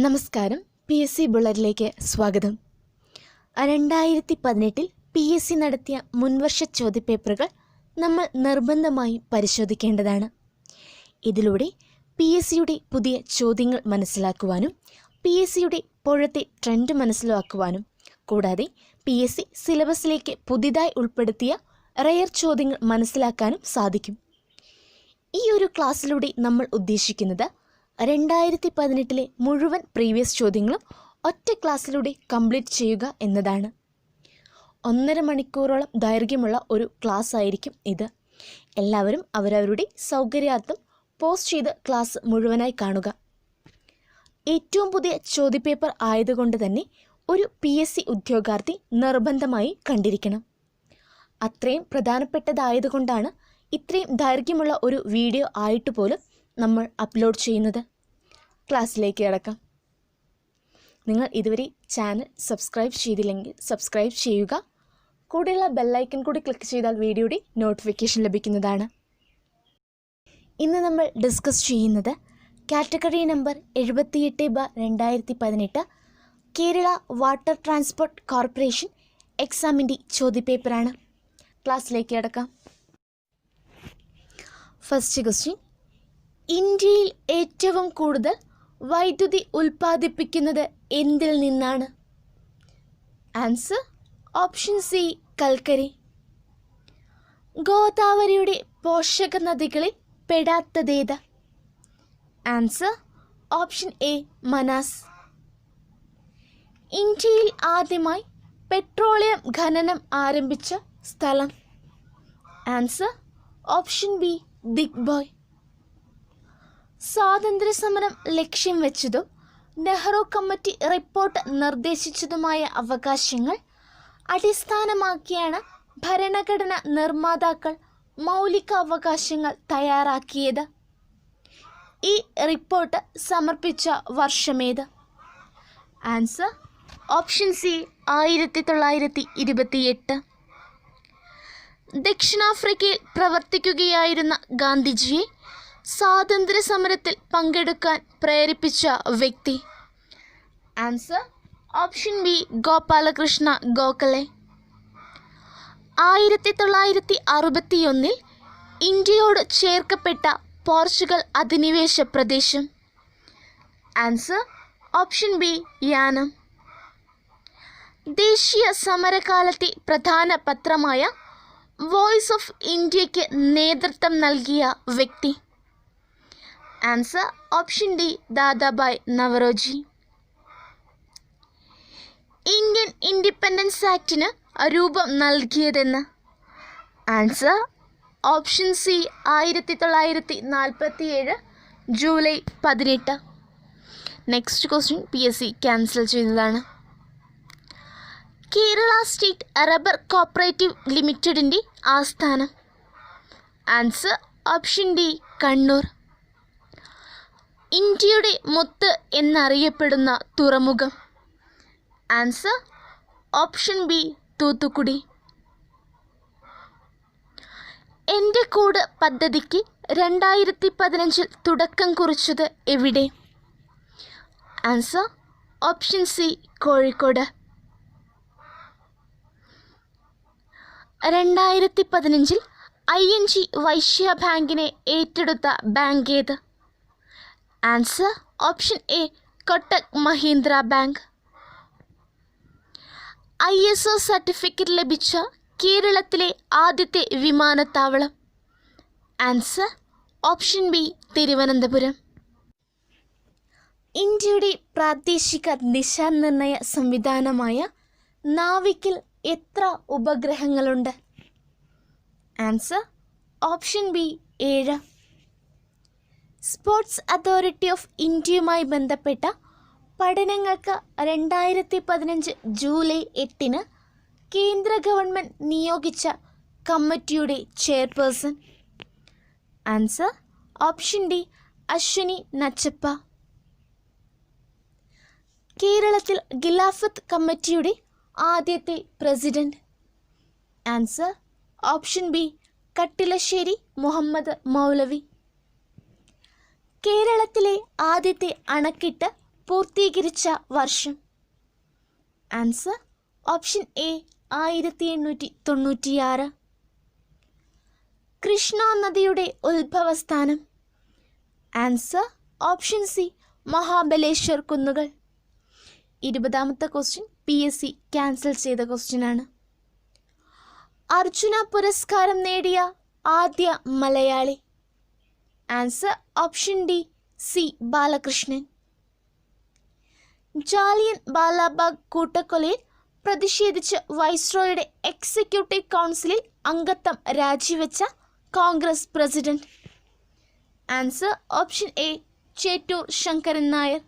നമസ്കാരം. PSC ബുള്ളറ്റിലേക്ക് സ്വാഗതം. 2018 PSC നടത്തിയ മുൻവർഷ ചോദ്യപേപ്പറുകൾ നമ്മൾ നിർബന്ധമായും പരിശോധിക്കേണ്ടതാണ്. ഇതിലൂടെ PSCയുടെ പുതിയ ചോദ്യങ്ങൾ മനസ്സിലാക്കുവാനും PSCയുടെ ഇപ്പോഴത്തെ ട്രെൻഡ് മനസ്സിലാക്കുവാനും കൂടാതെ PSC സിലബസിലേക്ക് പുതിയതായി ഉൾപ്പെടുത്തിയ റെയർ ചോദ്യങ്ങൾ മനസ്സിലാക്കാനും സാധിക്കും. ഈ ഒരു ക്ലാസ്സിലൂടെ നമ്മൾ ഉദ്ദേശിക്കുന്നത് 2018 മുഴുവൻ പ്രീവിയസ് ചോദ്യങ്ങളും ഒറ്റ ക്ലാസ്സിലൂടെ കംപ്ലീറ്റ് ചെയ്യുക എന്നതാണ്. 1.5 മണിക്കൂറോളം ദൈർഘ്യമുള്ള ഒരു ക്ലാസ് ആയിരിക്കും ഇത്. എല്ലാവരും അവരവരുടെ സൗകര്യാർത്ഥം പോസ്റ്റ് ചെയ്ത് ക്ലാസ് മുഴുവനായി കാണുക. ഏറ്റവും പുതിയ ചോദ്യപേപ്പർ ആയതുകൊണ്ട് തന്നെ ഒരു PSC ഉദ്യോഗാർത്ഥി നിർബന്ധമായി കണ്ടിരിക്കണം. അത്രയും പ്രധാനപ്പെട്ടതായതുകൊണ്ടാണ് ഇത്രയും ദൈർഘ്യമുള്ള ഒരു വീഡിയോ ആയിട്ട് പോലും നമ്മൾ അപ്ലോഡ് ചെയ്യുന്നത്. ക്ലാസ്സിലേക്ക് കിടക്കാം. നിങ്ങൾ ഇതുവരെ ചാനൽ സബ്സ്ക്രൈബ് ചെയ്തില്ലെങ്കിൽ സബ്സ്ക്രൈബ് ചെയ്യുക. കൂടെയുള്ള ബെല്ലൈക്കൺ കൂടി ക്ലിക്ക് ചെയ്താൽ വീഡിയോയുടെ നോട്ടിഫിക്കേഷൻ ലഭിക്കുന്നതാണ്. ഇന്ന് നമ്മൾ ഡിസ്കസ് ചെയ്യുന്നത് category number 78/2018 Kerala water transport corporation എക്സാമിൻ്റെ ചോദ്യപേപ്പറാണ്. ക്ലാസ്സിലേക്ക് കിടക്കാം. ഫസ്റ്റ് ക്വസ്റ്റ്യൻ: ഇന്ത്യയിൽ ഏറ്റവും കൂടുതൽ വൈദ്യുതി ഉൽപ്പാദിപ്പിക്കുന്നത് എന്തിൽ നിന്നാണ്? ആൻസർ ഓപ്ഷൻ സി കൽക്കരി. ഗോദാവരിയുടെ പോഷക നദികളിൽ പെടാത്തതേത്? Answer option A Manas. ഇന്ത്യയിൽ ആദ്യമായി പെട്രോളിയം ഖനനം ആരംഭിച്ച സ്ഥലം? Answer option B Digboi. സ്വാതന്ത്ര്യസമരം ലക്ഷ്യം വെച്ചതും നെഹ്റു കമ്മിറ്റി റിപ്പോർട്ട് നിർദ്ദേശിച്ചതുമായ അവകാശങ്ങൾ അടിസ്ഥാനമാക്കിയാണ് ഭരണഘടന നിർമ്മാതാക്കൾ മൗലിക അവകാശങ്ങൾ തയ്യാറാക്കിയത്. ഈ റിപ്പോർട്ട് സമർപ്പിച്ച വർഷമേത്? Answer option C 1928. ദക്ഷിണാഫ്രിക്കയിൽ പ്രവർത്തിക്കുകയായിരുന്ന ഗാന്ധിജിയെ സ്വാതന്ത്ര്യ സമരത്തിൽ പങ്കെടുക്കാൻ പ്രേരിപ്പിച്ച വ്യക്തി? Answer option B Gopal Krishna Gokhale. 1961 ഇന്ത്യയോട് ചേർക്കപ്പെട്ട പോർച്ചുഗൽ അധിനിവേശ പ്രദേശം? ആൻസർ ഓപ്ഷൻ ബി യാനം. ദേശീയ സമരകാലത്തെ പ്രധാന പത്രമായ വോയിസ് ഓഫ് ഇന്ത്യക്ക് നേതൃത്വം നൽകിയ വ്യക്തി? Answer option D Dadabhai Naoroji. Indian independence ആക്ടിന് രൂപം നൽകിയതെന്ന്? Answer option C 1947 July 18. Next question PSC cancel ചെയ്തതാണ്. കേരള സ്റ്റേറ്റ് റബ്ബർ കോപ്പറേറ്റീവ് ലിമിറ്റഡിൻ്റെ ആസ്ഥാനം? Answer option D Kannur. ഇന്ത്യയുടെ മുത്ത് എന്നറിയപ്പെടുന്ന തുറമുഖം? Answer option B Thoothukudi. എൻ്റെ കൂട് പദ്ധതിക്ക് 2015 തുടക്കം കുറിച്ചത് എവിടെ? Answer option C Kozhikode. 2015 ING Vysya ബാങ്കിനെ ഏറ്റെടുത്ത ബാങ്ക് ഏത്? Answer option A Kotak Mahindra bank. ISO certificate ലഭിച്ച കേരളത്തിലെ ആദ്യത്തെ വിമാനത്താവളം? Answer option B Thiruvananthapuram. ഇന്ത്യയുടെ പ്രാദേശിക ദിശാനിർണയ സംവിധാനമായ നാവിക്കിൽ എത്ര ഉപഗ്രഹങ്ങളുണ്ട്? Answer option B 7. Sports authority of ഇന്ത്യയുമായി ബന്ധപ്പെട്ട പഠനങ്ങൾക്ക് 2015 ജൂലൈ 8 കേന്ദ്ര ഗവൺമെൻറ് നിയോഗിച്ച കമ്മിറ്റിയുടെ chairperson? Answer option D Ashwini Nachappa. കേരളത്തിൽ ഖിലാഫത്ത് കമ്മിറ്റിയുടെ ആദ്യത്തെ president? Answer option B Kattilassery Muhammad Maulavi. കേരളത്തിലെ ആദ്യത്തെ അണക്കെട്ട് പൂർത്തീകരിച്ച വർഷം? Answer option A 1896. കൃഷ്ണ നദിയുടെ ഉത്ഭവസ്ഥാനം? ആൻസർ ഓപ്ഷൻ സി മഹാബലേശ്വർ കുന്നുകൾ. 20ാമത്തെ ക്വസ്റ്റ്യൻ PSC ക്യാൻസൽ ചെയ്ത ക്വസ്റ്റ്യനാണ്. അർജുന പുരസ്കാരം നേടിയ ആദ്യ മലയാളി? Answer option D C Balakrishnan. Jallian Walabagh കൂട്ടക്കൊലയിൽ പ്രതിഷേധിച്ച് വൈസ്രോയുടെ എക്സിക്യൂട്ടീവ് കൗൺസിലിൽ അംഗത്വം രാജിവെച്ച Congress president? Answer option A Chettur Sankaran Nair.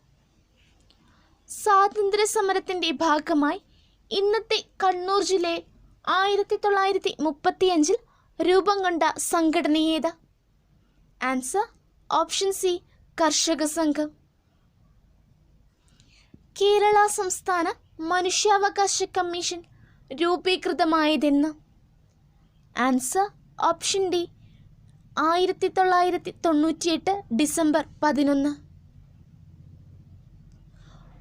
സ്വാതന്ത്ര്യ സമരത്തിൻ്റെ ഭാഗമായി ഇന്നത്തെ കണ്ണൂർ ജില്ലയിൽ 1935 രൂപം കൊണ്ട സംഘടനയേത്? ആൻസർ ഓപ്ഷൻ സി കർഷക സംഘം. കേരള സംസ്ഥാന മനുഷ്യാവകാശ കമ്മീഷൻ രൂപീകൃതമായതെന്ന്? Answer option D 1998 December 11.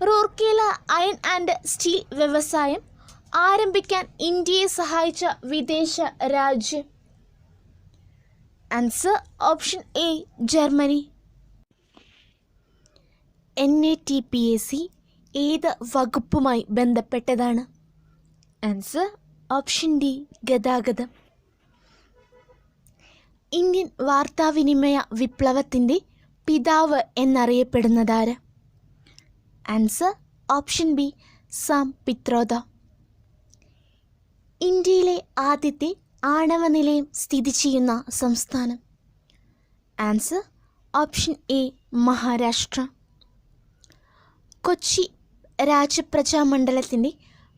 Rourkela iron and steel വ്യവസായം ആരംഭിക്കാൻ ഇന്ത്യയെ സഹായിച്ച വിദേശ രാജ്യം? Answer option A Germany. NATPAC ഏത് വകുപ്പുമായി ബന്ധപ്പെട്ടതാണ്? ആൻസർ ഓപ്ഷൻ ഡി ഗതാഗതം. ഇന്ത്യൻ വാർത്താവിനിമയ വിപ്ലവത്തിൻ്റെ പിതാവ് എന്നറിയപ്പെടുന്നതാര്? Answer option B Sam Pitroda. ഇന്ത്യയിലെ ആദ്യത്തെ ആണവ നിലയം സ്ഥിതി ചെയ്യുന്ന സംസ്ഥാനം? Answer option A Maharashtra. Kochi Rajapraja മണ്ഡലത്തിൻ്റെ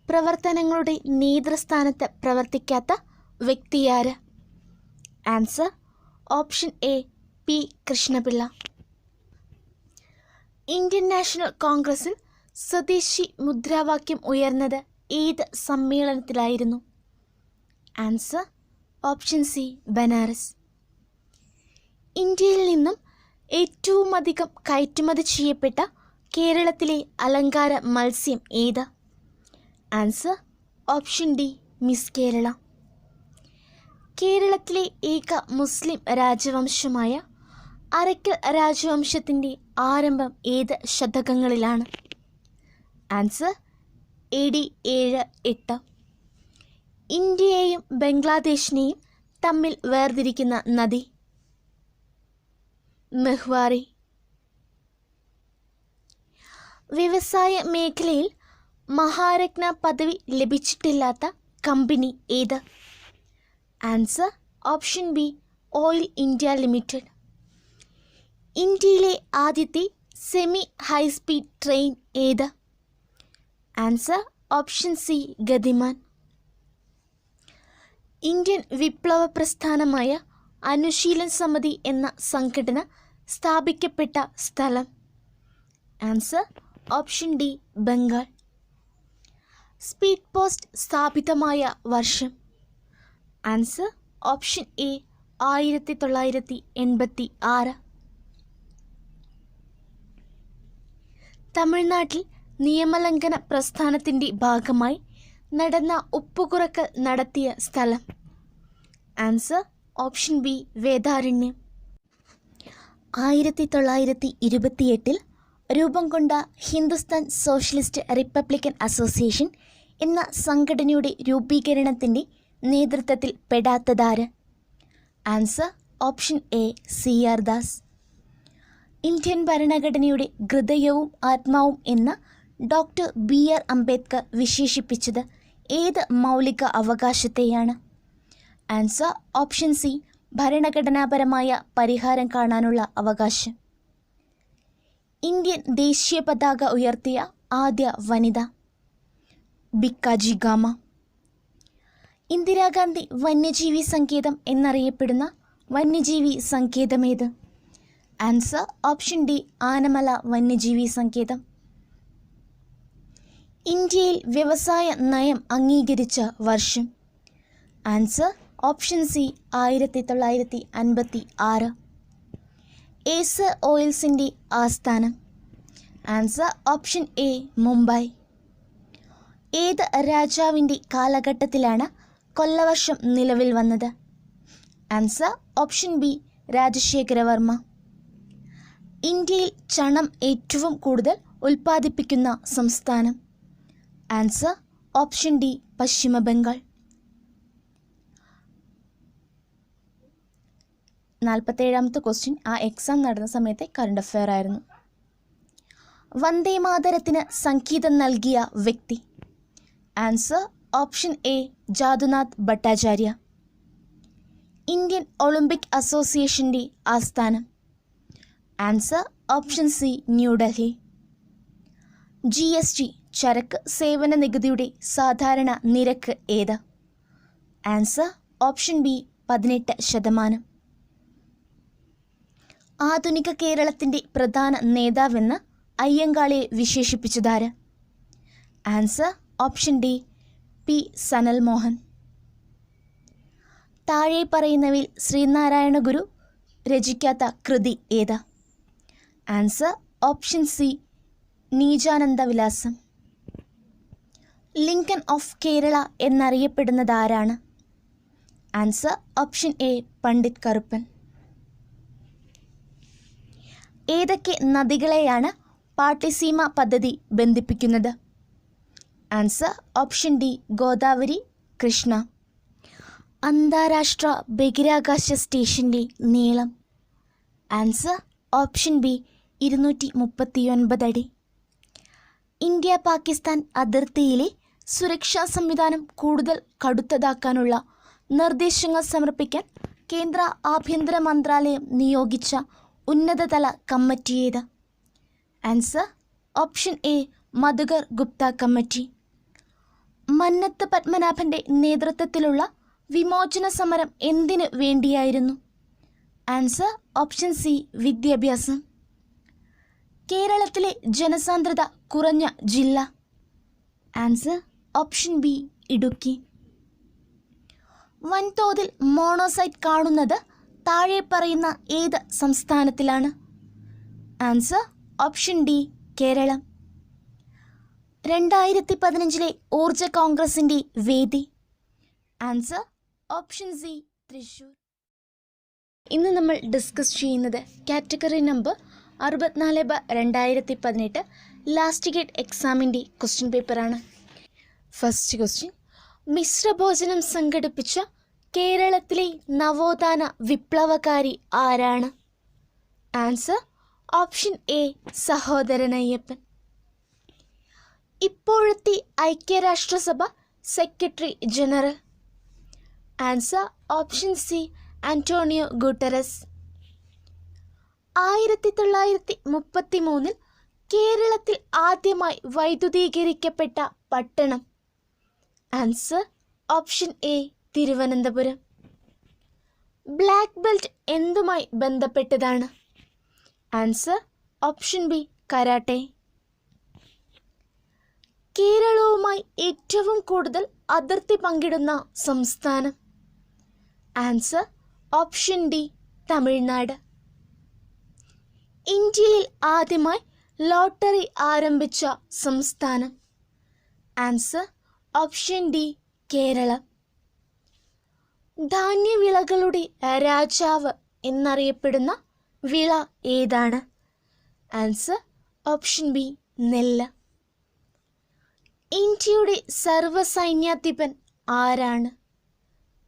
പ്രവർത്തനങ്ങളുടെ നേതൃസ്ഥാനത്ത് പ്രവർത്തിക്കാത്ത വ്യക്തിയാര്? Answer option A P Krishnapillai. Indian national കോൺഗ്രസിൽ സ്വദേശി മുദ്രാവാക്യം ഉയർന്നത് ഏത് സമ്മേളനത്തിലായിരുന്നു? Answer option C Banaras. ഇന്ത്യയിൽ നിന്നും ഏറ്റവും അധികം കയറ്റുമതി ചെയ്യപ്പെട്ട കേരളത്തിലെ അലങ്കാര മത്സ്യം ഏത്? Answer option D miss Kerala. കേരളത്തിലെ ഏക മുസ്ലിം രാജവംശമായ അരക്കൽ രാജവംശത്തിൻ്റെ ആരംഭം ഏത് ശതകങ്ങളിലാണ്? Answer AD 7-8. ഇന്ത്യയെയും ബംഗ്ലാദേശിനെയും തമ്മിൽ വേർതിരിക്കുന്ന നദി? മെഹ്വാറി. വ്യവസായ മേഖലയിൽ മഹാരത്ന പദവി ലഭിച്ചിട്ടില്ലാത്ത കമ്പനി ഏത്? Answer option B oil India limited. ഇന്ത്യയിലെ ആദ്യത്തെ സെമി ഹൈസ്പീഡ് ട്രെയിൻ ഏത്? Answer option C Gatimaan. Indian വിപ്ലവ പ്രസ്ഥാനമായ അനുശീലൻ സമിതി എന്ന സംഘടന സ്ഥാപിക്കപ്പെട്ട സ്ഥലം? Answer option D Bengal. Speed post സ്ഥാപിതമായ വർഷം? Answer option A 1986. തമിഴ്നാട്ടിൽ നിയമലംഘന പ്രസ്ഥാനത്തിൻ്റെ ഭാഗമായി നടന്ന ഉപ്പുകുറക്കൽ നടത്തിയ സ്ഥലം? Answer option B Vedaranyam. 1928 രൂപം കൊണ്ട ഹിന്ദുസ്ഥാൻ സോഷ്യലിസ്റ്റ് റിപ്പബ്ലിക്കൻ അസോസിയേഷൻ എന്ന സംഘടനയുടെ രൂപീകരണത്തിൻ്റെ നേതൃത്വത്തിൽ പെടാത്തതാര്? Answer option A CR Das. Indian ഭരണഘടനയുടെ ഹൃദയവും ആത്മാവും എന്ന ഡോക്ടർ BR അംബേദ്കർ വിശേഷിപ്പിച്ചത് ഏത് മൗലിക അവകാശത്തെയാണ്? ആൻസർ ഓപ്ഷൻ സി ഭരണഘടനാപരമായ പരിഹാരം കാണാനുള്ള അവകാശം. ഇന്ത്യൻ ദേശീയ പതാക ഉയർത്തിയ ആദ്യ വനിത? ബിക്കാജി ഗാമ. ഇന്ദിരാഗാന്ധി വന്യജീവി സങ്കേതം എന്നറിയപ്പെടുന്ന വന്യജീവി സങ്കേതമേത്? ആൻസർ ഓപ്ഷൻ ഡി ആനമല വന്യജീവി സങ്കേതം. ഇന്ത്യയിൽ വ്യവസായ നയം അംഗീകരിച്ച വർഷം? Answer option C 1956. ഏസർ ഓയിൽസിൻ്റെ ആസ്ഥാനം? Answer option A Mumbai. ഏത് രാജാവിൻ്റെ കാലഘട്ടത്തിലാണ് കൊല്ലവർഷം നിലവിൽ വന്നത്? Answer option B Rajasekharavarma. ഇന്ത്യയിൽ ചണം ഏറ്റവും കൂടുതൽ ഉൽപ്പാദിപ്പിക്കുന്ന സംസ്ഥാനം? ആൻസർ ഓപ്ഷൻ ഡി പശ്ചിമ ബംഗാൾ. 47ാമത്തെ ക്വസ്റ്റ്യൻ ആ എക്സാം നടന്ന സമയത്തെ കറണ്ട് അഫെയർ ആയിരുന്നു. വന്ദേ മാതരത്തിന് സംഗീതം നൽകിയ വ്യക്തി? Answer option A Jadunath Bhattacharya. Indian Olympic അസോസിയേഷൻ്റെ ആസ്ഥാനം? Answer option C New Delhi. GST ചരക്ക് സേവന നികുതിയുടെ സാധാരണ നിരക്ക് ഏത്? Answer option B 18%. ആധുനിക കേരളത്തിൻ്റെ പ്രധാന നേതാവെന്ന് അയ്യങ്കാളിയെ വിശേഷിപ്പിച്ചതാര്? Answer option D P Sanal Mohan. താഴെ പറയുന്നവയിൽ ശ്രീനാരായണ ഗുരു രചിക്കാത്ത കൃതി ഏത്? ആൻസർ ഓപ്ഷൻ സി നീചാനന്ദ വിലാസം. ലിങ്കൺ ഓഫ് കേരള എന്നറിയപ്പെടുന്നത് ആരാണ്? Answer option A Pandit Karuppan. ഏതൊക്കെ നദികളെയാണ് പാട്ടിസീമ പദ്ധതി ബന്ധിപ്പിക്കുന്നത്? Answer option D Godavari, Krishna. അന്താരാഷ്ട്ര ബഹിരാകാശ സ്റ്റേഷൻ്റെ നീളം? ആൻസർ ഓപ്ഷൻ ബി 239 അടി. ഇന്ത്യ പാകിസ്ഥാൻ അതിർത്തിയിലെ സുരക്ഷാ സംവിധാനം കൂടുതൽ കടുത്തതാക്കാനുള്ള നിർദ്ദേശങ്ങൾ സമർപ്പിക്കാൻ കേന്ദ്ര ആഭ്യന്തര മന്ത്രാലയം നിയോഗിച്ച ഉന്നതതല കമ്മിറ്റി ഏത്? Answer option A Madhukar Gupta committee. Mannath പത്മനാഭൻ്റെ നേതൃത്വത്തിലുള്ള വിമോചന സമരം എന്തിനു വേണ്ടിയായിരുന്നു? ആൻസർ ഓപ്ഷൻ സി വിദ്യാഭ്യാസം. കേരളത്തിലെ ജനസാന്ദ്രത കുറഞ്ഞ ജില്ല? Answer option B Idukki. വൻതോതിൽ മോണോസൈറ്റ് കാണുന്നത് താഴെ പറയുന്ന ഏത് സംസ്ഥാനത്തിലാണ്? Answer option D Keralam. 2015 ഊർജ കോൺഗ്രസിൻ്റെ വേദി? Answer option C Thrissur. ഇന്ന് നമ്മൾ ഡിസ്കസ് ചെയ്യുന്നത് കാറ്റഗറി നമ്പർ 64/2018 ലാസ്റ്റ് ഗേറ്റ് എക്സാമിൻ്റെ ക്വസ്റ്റ്യൻ പേപ്പറാണ്. ഫസ്റ്റ് ക്വസ്റ്റ്യൻ: മിശ്രഭോജനം സംഘടിപ്പിച്ച കേരളത്തിലെ നവോത്ഥാന വിപ്ലവകാരി ആരാണ്? Answer option A Sahodaran Ayyappan. ഇപ്പോഴത്തെ ഐക്യരാഷ്ട്രസഭ secretary general? Answer option C Antonio Guterres. 1933 കേരളത്തിൽ ആദ്യമായി വൈദ്യുതീകരിക്കപ്പെട്ട പട്ടണം? Answer option A Thiruvananthapuram. Black belt എന്തുമായി ബന്ധപ്പെട്ടതാണ്? Answer option B karate. കേരളവുമായി ഏറ്റവും കൂടുതൽ അതിർത്തി പങ്കിടുന്ന സംസ്ഥാനം? Answer option D Tamil Nadu. ഇന്ത്യയിൽ ആദ്യമായി ലോട്ടറി ആരംഭിച്ച സംസ്ഥാനം? Answer option D Keralam. ധാന്യവിളകളുടെ രാജാവ് എന്നറിയപ്പെടുന്ന വിള ഏതാണ്? ആൻസർ ഓപ്ഷൻ ബി നെല്ല്. ഇന്ത്യയുടെ സർവ്വസൈന്യാധിപൻ ആരാണ്?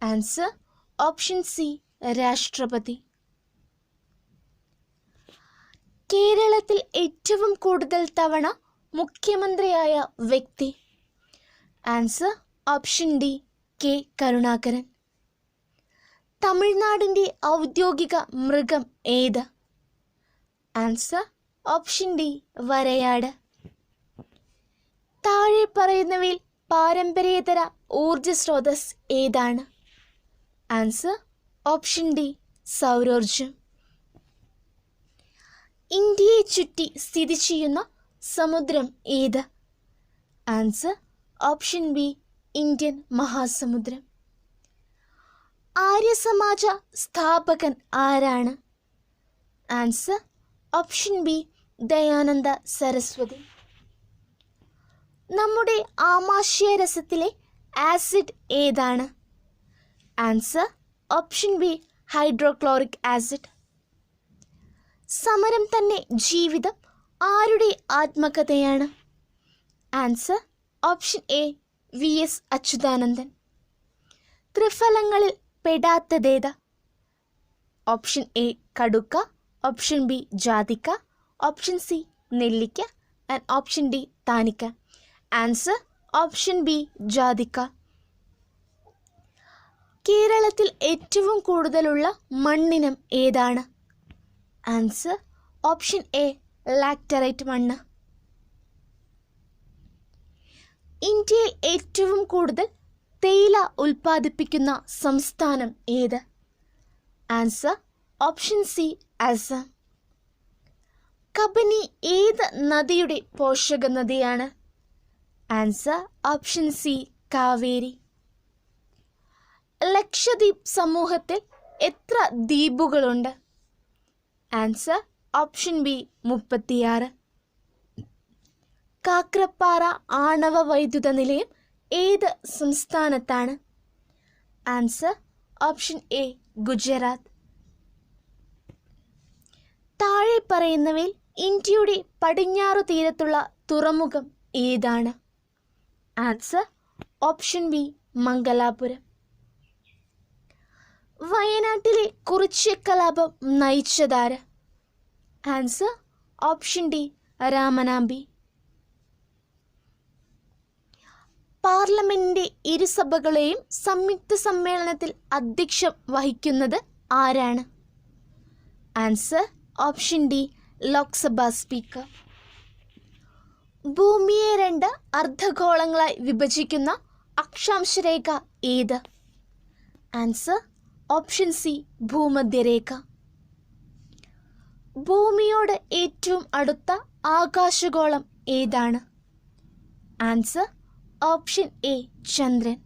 ആൻസർ ഓപ്ഷൻ സി രാഷ്ട്രപതി. കേരളത്തിൽ ഏറ്റവും കൂടുതൽ തവണ മുഖ്യമന്ത്രിയായ വ്യക്തി? Answer option D K Karunakaran. തമിഴ്നാടിൻ്റെ ഔദ്യോഗിക മൃഗം ഏത്? ആൻസർ ഓപ്ഷൻ ഡി വരയാട്. താഴെ പറയുന്നവയിൽ പാരമ്പര്യേതര ഊർജ സ്രോതസ് ഏതാണ്? ആൻസർ ഓപ്ഷൻ ഡി സൗരോർജം. ഇന്ത്യയെ ചുറ്റി സ്ഥിതി ചെയ്യുന്ന സമുദ്രം ഏത്? ആൻസർ ഓപ്ഷൻ ബി ഇന്ത്യൻ മഹാസമുദ്രം. ആര്യസമാജ സ്ഥാപകൻ ആരാണ്? Answer option B Dayananda Saraswati. നമ്മുടെ ആമാശയരസത്തിലെ ആസിഡ് ഏതാണ്? Answer option B hydrochloric acid. സമരം തന്നെ ജീവിതം ആരുടെ ആത്മകഥയാണ്? Answer option A V S. Achuthanandan. ത്രിഫലങ്ങളിൽ പെടാത്തതേത്? ഓപ്ഷൻ എ കടുക്ക, ഓപ്ഷൻ ബി ജാതിക്ക, ഓപ്ഷൻ സി നെല്ലിക്ക ആൻഡ് ഓപ്ഷൻ ഡി താനിക്ക. ആൻസർ ഓപ്ഷൻ ബി ജാതിക്ക. കേരളത്തിൽ ഏറ്റവും കൂടുതലുള്ള മണ്ണിനം ഏതാണ്? ആൻസർ ഓപ്ഷൻ എ ലാക്ടറൈറ്റ് മണ്ണ്. ഇന്ത്യയിൽ ഏറ്റവും കൂടുതൽ തേയില ഉൽപ്പാദിപ്പിക്കുന്ന സംസ്ഥാനം ഏത്? Answer option C Assam. Kabani ഏത് നദിയുടെ പോഷക നദിയാണ്? Answer option C Kaveri. Lakshadweep സമൂഹത്തിൽ എത്ര ദ്വീപുകളുണ്ട്? Answer option B 36. കാക്രപ്പാറ ആണവ വൈദ്യുത നിലയം ഏത് സംസ്ഥാനത്താണ്? Answer option A Gujarat. താഴെ പറയുന്നവയിൽ ഇന്ത്യയുടെ പടിഞ്ഞാറു തീരത്തുള്ള തുറമുഖം ഏതാണ്? Answer option B Mangalapuram. വയനാട്ടിലെ കുറിച്യ കലാപം നയിച്ചതാര്? Answer option D Ramanambi. പാർലമെന്റിന്റെ ഇരുസഭകളെയും സംയുക്ത സമ്മേളനത്തിൽ അധ്യക്ഷം വഹിക്കുന്നത് ആരാണ്? Answer option D Lok Sabha speaker. ഭൂമിയെ 2 അർദ്ധഗോളങ്ങളായി വിഭജിക്കുന്ന അക്ഷാംശരേഖ ഏത്? ആൻസർ ഓപ്ഷൻ സി ഭൂമധ്യരേഖ. ഭൂമിയോട് ഏറ്റവും അടുത്ത ആകാശഗോളം ഏതാണ്? ആൻസർ ഓപ്ഷൻ എ ചന്ദ്രൻ.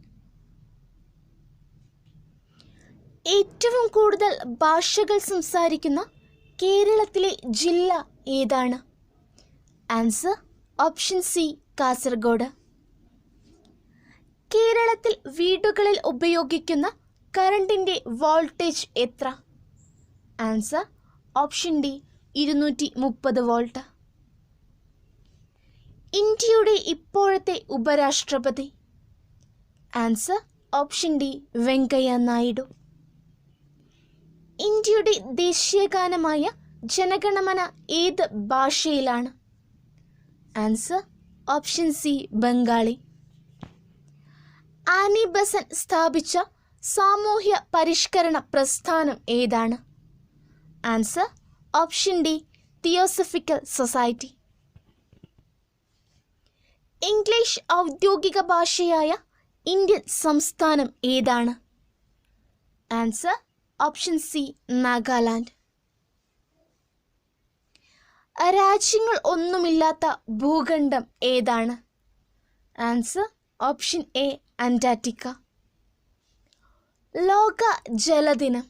ഏറ്റവും കൂടുതൽ ഭാഷകൾ സംസാരിക്കുന്ന കേരളത്തിലെ ജില്ല ഏതാണ്? Answer option C Kasaragod. കേരളത്തിൽ വീടുകളിൽ ഉപയോഗിക്കുന്ന കറണ്ടിൻ്റെ വോൾട്ടേജ് എത്ര? Answer option D 230 volt. ഇന്ത്യയുടെ ഇപ്പോഴത്തെ ഉപരാഷ്ട്രപതി? Answer option D Venkaiah Naidu. ഇന്ത്യയുടെ ദേശീയഗാനമായ ജനഗണമന ഏത് ഭാഷയിലാണ്? Answer option C Bengali. Annie Besant സ്ഥാപിച്ച സാമൂഹ്യ പരിഷ്കരണ പ്രസ്ഥാനം ഏതാണ്? Answer option D theosophical society. English ഔദ്യോഗിക ഭാഷയായ ഇന്ത്യൻ സംസ്ഥാനം ഏതാണ്? Answer option C Nagaland. രാജ്യങ്ങൾ ഒന്നുമില്ലാത്ത ഭൂഖണ്ഡം ഏതാണ്? Answer option A Antarctica. ലോക ജലദിനം?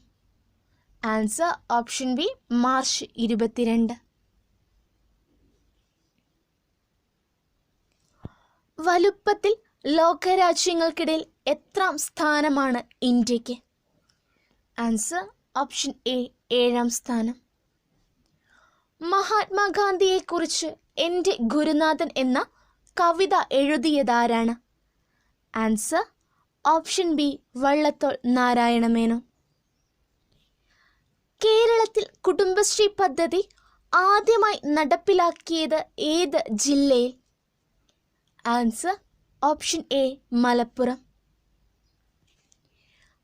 Answer option B March 22. വലുപ്പത്തിൽ ലോകരാജ്യങ്ങൾക്കിടയിൽ എത്രാം സ്ഥാനമാണ് ഇന്ത്യക്ക്? ആൻസർ ഓപ്ഷൻ എ 7ാം സ്ഥാനം. മഹാത്മാഗാന്ധിയെക്കുറിച്ച് എൻ്റെ ഗുരുനാഥൻ എന്ന കവിത എഴുതിയതാരാണ്? Answer option B Vallathol Narayana Menon. കേരളത്തിൽ കുടുംബശ്രീ പദ്ധതി ആദ്യമായി നടപ്പിലാക്കിയത് ഏത് ജില്ലയിൽ? Answer option A Malappuram.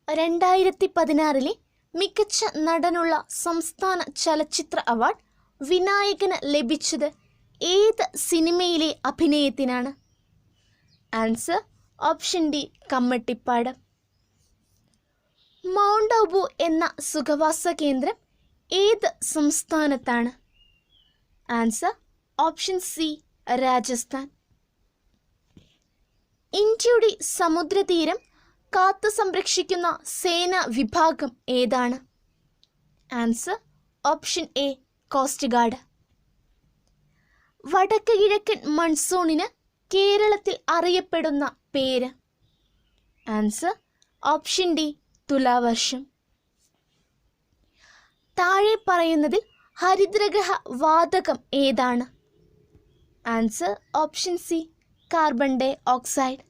2016 മികച്ച നടനുള്ള സംസ്ഥാന ചലച്ചിത്ര അവാർഡ് വിനായകന് ലഭിച്ചത് ഏത് സിനിമയിലെ അഭിനയത്തിനാണ്? Answer option D Kammattipaadam. Mount Abu എന്ന സുഖവാസ കേന്ദ്രം ഏത് സംസ്ഥാനത്താണ്? Answer option C Rajasthan. ഇന്ത്യയുടെ സമുദ്രതീരം കാത്തു സംരക്ഷിക്കുന്ന സേനാ വിഭാഗം ഏതാണ്? Answer option A coast guard. വടക്ക് കിഴക്കൻ മൺസൂണിന് കേരളത്തിൽ അറിയപ്പെടുന്ന പേര്. ആൻസർ ഓപ്ഷൻ ഡി തുലാവർഷം. താഴെ പറയുന്നതിൽ ഹരിതഗ്രഹ വാതകം ഏതാണ്? Answer option C carbon dioxide.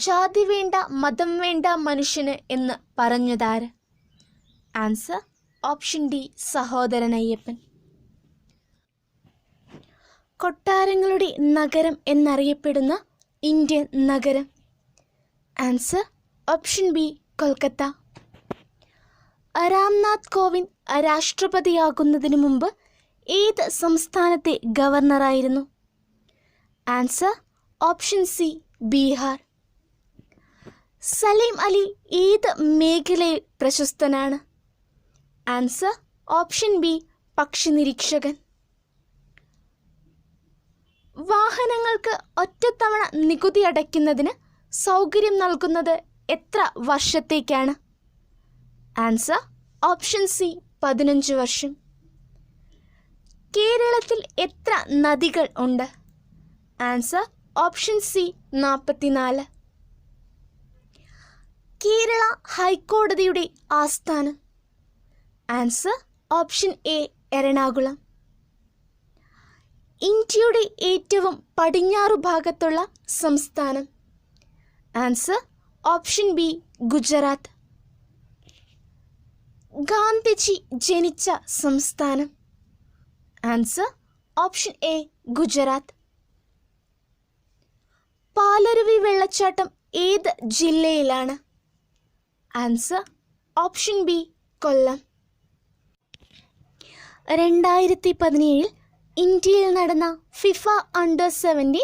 ജാതി വേണ്ട മതം വേണ്ട മനുഷ്യന് എന്ന് പറഞ്ഞതാര്? Answer option D Sahodaran Ayyappan. കൊട്ടാരങ്ങളുടെ നഗരം എന്നറിയപ്പെടുന്ന ഇന്ത്യൻ നഗരം? Answer option B Kolkata. Ramnath Kovind രാഷ്ട്രപതിയാകുന്നതിന് മുമ്പ് ഏത് സംസ്ഥാനത്തെ ഗവർണറായിരുന്നു? Answer option C Bihar. Salim Ali ഏത് മേഖലയിൽ പ്രശസ്തനാണ്? ആൻസർ ഓപ്ഷൻ ബി പക്ഷി നിരീക്ഷകൻ. വാഹനങ്ങൾക്ക് ഒറ്റത്തവണ നികുതി അടയ്ക്കുന്നതിന് സൗകര്യം നൽകുന്നത് എത്ര വർഷത്തേക്കാണ്? ആൻസർ ഓപ്ഷൻ സി 15 വർഷം. കേരളത്തിൽ എത്ര നദികൾ ഉണ്ട്? Answer option C 44. കേരള ഹൈക്കോടതിയുടെ ആസ്ഥാനം? Answer option A Ernakulam. ഇന്ത്യയുടെ ഏറ്റവും പടിഞ്ഞാറു ഭാഗത്തുള്ള സംസ്ഥാനം? Answer option B Gujarat. Gandhiji ജനിച്ച സംസ്ഥാനം? Answer option A Gujarat. Palaruvi വെള്ളച്ചാട്ടം ഏത് ജില്ലയിലാണ്? ആൻസർ ഓപ്ഷൻ ബി കൊല്ലം. 2017 ഇന്ത്യയിൽ നടന്ന FIFA under 17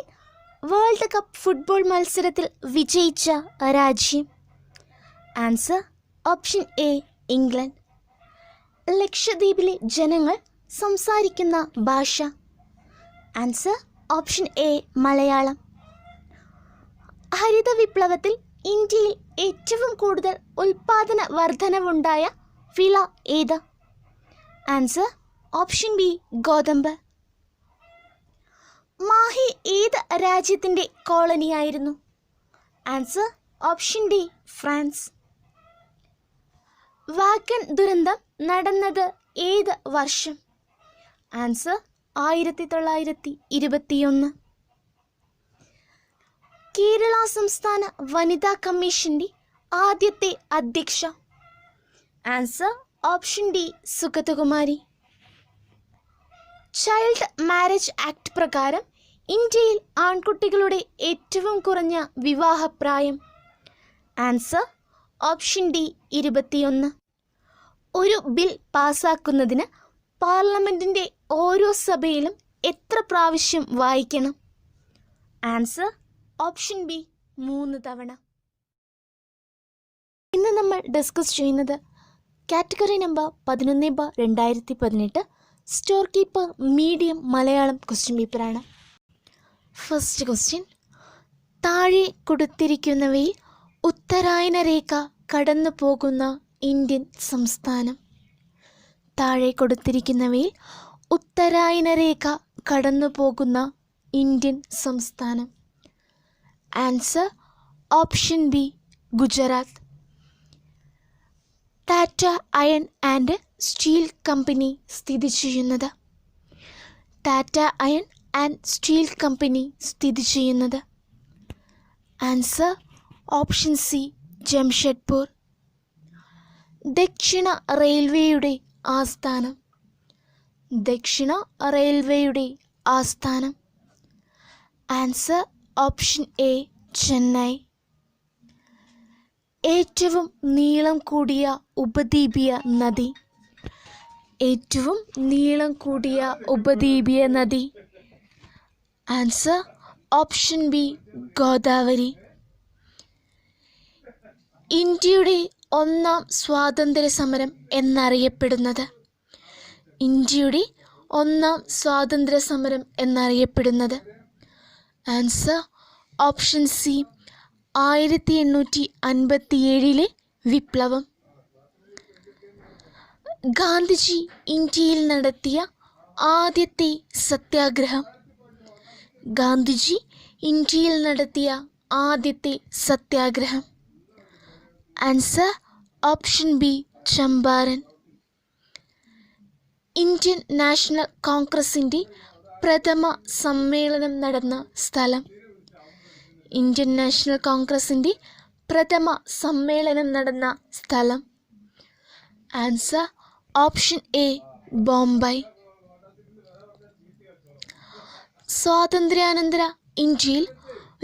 world cup football മത്സരത്തിൽ വിജയിച്ച രാജ്യം? Answer option A England. ലക്ഷദ്വീപിലെ ജനങ്ങൾ സംസാരിക്കുന്ന ഭാഷ? Answer option A Malayalam. ഹരിത വിപ്ലവത്തിൽ ഇന്ത്യയിൽ ഏറ്റവും കൂടുതൽ ഉൽപാദന വർധനവുണ്ടായ വിള ഏത്? ആൻസർ ഓപ്ഷൻ ബി ഗോതമ്പ്. മാഹി ഏത് രാജ്യത്തിൻ്റെ കോളനിയായിരുന്നു? Answer option D France. Wagon ദുരന്തം നടന്നത് ഏത് വർഷം? ആൻസർ 1921. കേരള സംസ്ഥാന വനിതാ കമ്മീഷന്റെ ആദ്യത്തെ അധ്യക്ഷ? Answer option D Sugathakumari. Child marriage act പ്രകാരം ഇന്ത്യയിൽ ആൺകുട്ടികളുടെ ഏറ്റവും കുറഞ്ഞ വിവാഹപ്രായം? Answer option D 21. ഒരു ബിൽ പാസാക്കുന്നതിന് പാർലമെൻറ്റിൻ്റെ ഓരോ സഭയിലും എത്ര പ്രാവശ്യം വായിക്കണം? ആൻസർ ഓപ്ഷൻ ബി 3 തവണ. ഇന്ന് നമ്മൾ ഡിസ്കസ് ചെയ്യുന്നത് category number 11/2018 store keeper medium Malayalam question പേപ്പറാണ്. ഫസ്റ്റ് ക്വസ്റ്റ്യൻ: താഴെ കൊടുത്തിരിക്കുന്നവയിൽ ഉത്തരായന രേഖ കടന്നു പോകുന്ന ഇന്ത്യൻ സംസ്ഥാനം? താഴെ കൊടുത്തിരിക്കുന്നവയിൽ ഉത്തരായന രേഖ കടന്നു പോകുന്ന ഇന്ത്യൻ സംസ്ഥാനം? Answer option B Gujarat. Tata iron and steel company സ്ഥിതി ചെയ്യുന്നത്? Tata iron and steel company സ്ഥിതി ചെയ്യുന്നത്? Answer option C Jamshedpur. ദക്ഷിണ റെയിൽവേയുടെ ആസ്ഥാനം? ദക്ഷിണ റെയിൽവേയുടെ ആസ്ഥാനം? Answer option A Chennai. ഏറ്റവും നീളം കൂടിയ ഉപദ്വീപീയ നദി? ഏറ്റവും നീളം കൂടിയ ഉപദ്വീപീയ നദി? Answer option B Godavari. ഇന്ത്യയുടെ ഒന്നാം സ്വാതന്ത്ര്യ സമരം എന്നറിയപ്പെടുന്നത്? ഇന്ത്യയുടെ ഒന്നാം സ്വാതന്ത്ര്യ സമരം എന്നറിയപ്പെടുന്നത്? ആൻസർ ഓപ്ഷൻ സി 1857 വിപ്ലവം. ഗാന്ധിജി ഇന്ത്യയിൽ നടത്തിയ ആദ്യത്തെ സത്യാഗ്രഹം. ഗാന്ധിജി ഇന്ത്യയിൽ നടത്തിയ ആദ്യത്തെ സത്യാഗ്രഹം. Answer option B Champaran. Indian national കോൺഗ്രസിൻ്റെ പ്രഥമ സമ്മേളനം നടന്ന സ്ഥലം. ഇന്ത്യൻ നാഷണൽ കോൺഗ്രസിൻ്റെ പ്രഥമ സമ്മേളനം നടന്ന സ്ഥലം. Answer option A Bombay. സ്വാതന്ത്ര്യാനന്തര ഇന്ത്യയിൽ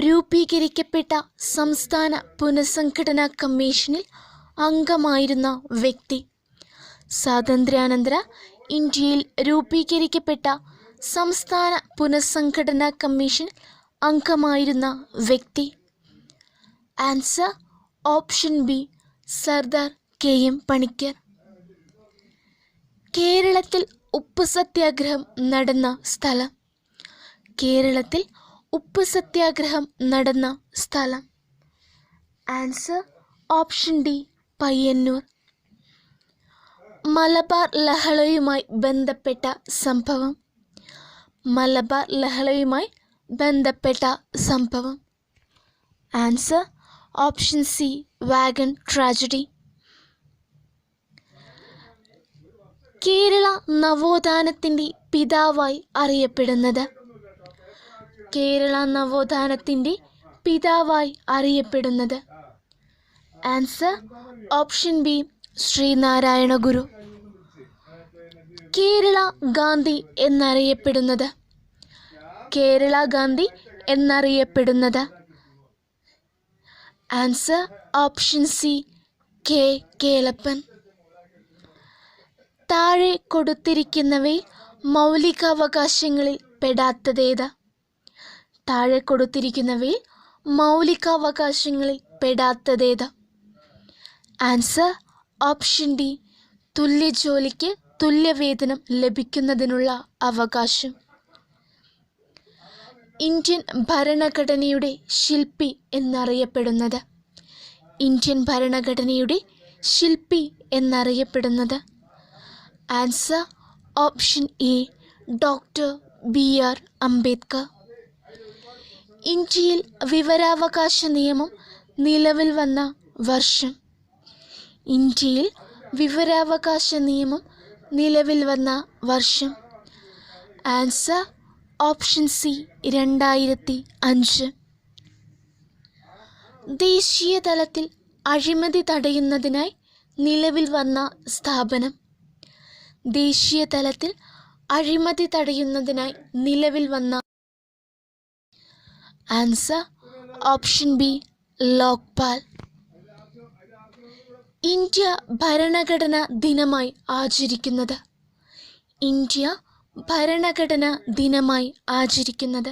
രൂപീകരിക്കപ്പെട്ട സംസ്ഥാന പുനഃസംഘടനാ കമ്മീഷനിൽ അംഗമായിരുന്ന വ്യക്തി. സ്വാതന്ത്ര്യാനന്തര ഇന്ത്യയിൽ രൂപീകരിക്കപ്പെട്ട സംസ്ഥാന പുനഃസംഘടനാ കമ്മീഷൻ അംഗമായിരുന്ന വ്യക്തി. Answer option B Sardar KM Panicker. കേരളത്തിൽ ഉപ്പ് സത്യാഗ്രഹം നടന്ന സ്ഥലം. കേരളത്തിൽ ഉപ്പ് സത്യാഗ്രഹം നടന്ന സ്ഥലം. Answer option D Payyanur. Malabar ലഹളയുമായി ബന്ധപ്പെട്ട സംഭവം. മലബാർ ലഹളയുമായി ബന്ധപ്പെട്ട സംഭവം. Answer option C wagon tragedy. Kerala നവോത്ഥാനത്തിൻ്റെ പിതാവായി അറിയപ്പെടുന്നത്. കേരള നവോത്ഥാനത്തിൻ്റെ പിതാവായി അറിയപ്പെടുന്നത്. Answer option B Sreenarayana Guru. Kerala Gandhi എന്നറിയപ്പെടുന്നത്. കേരള ഗാന്ധി എന്നറിയപ്പെടുന്നത്. Answer option C Kelappan. താഴെ കൊടുത്തിരിക്കുന്നവയിൽ മൗലികാവകാശങ്ങളിൽ പെടാത്തതേത്? താഴെ കൊടുത്തിരിക്കുന്നവയിൽ മൗലികാവകാശങ്ങളിൽ പെടാത്തതേത്? ആൻസർ ഓപ്ഷൻ ഡി തുല്യ ജോലിക്ക് തുല്യവേതനം ലഭിക്കുന്നതിനുള്ള അവകാശം. ഇന്ത്യൻ ഭരണഘടനയുടെ ശില്പി എന്നറിയപ്പെടുന്നത്. ഇന്ത്യൻ ഭരണഘടനയുടെ ശില്പി എന്നറിയപ്പെടുന്നത്. Answer option A doctor BR Ambedkar. ഇന്ത്യയിൽ വിവരാവകാശ നിയമം നിലവിൽ വന്ന വർഷം. ഇന്ത്യയിൽ വിവരാവകാശ നിയമം നിലവിൽ വന്ന വർഷം. Answer option C 2005. ദേശീയ തലത്തിൽ അഴിമതി തടയുന്നതിനായി നിലവിൽ വന്ന സ്ഥാപനം. ദേശീയ തലത്തിൽ അഴിമതി തടയുന്നതിനായി നിലവിൽ വന്ന. Answer option B Lokpal. India ഭരണഘടനാ ദിനമായി ആചരിക്കുന്നത്. ഇന്ത്യ ഭരണഘടനാ ദിനമായി ആചരിക്കുന്നത്.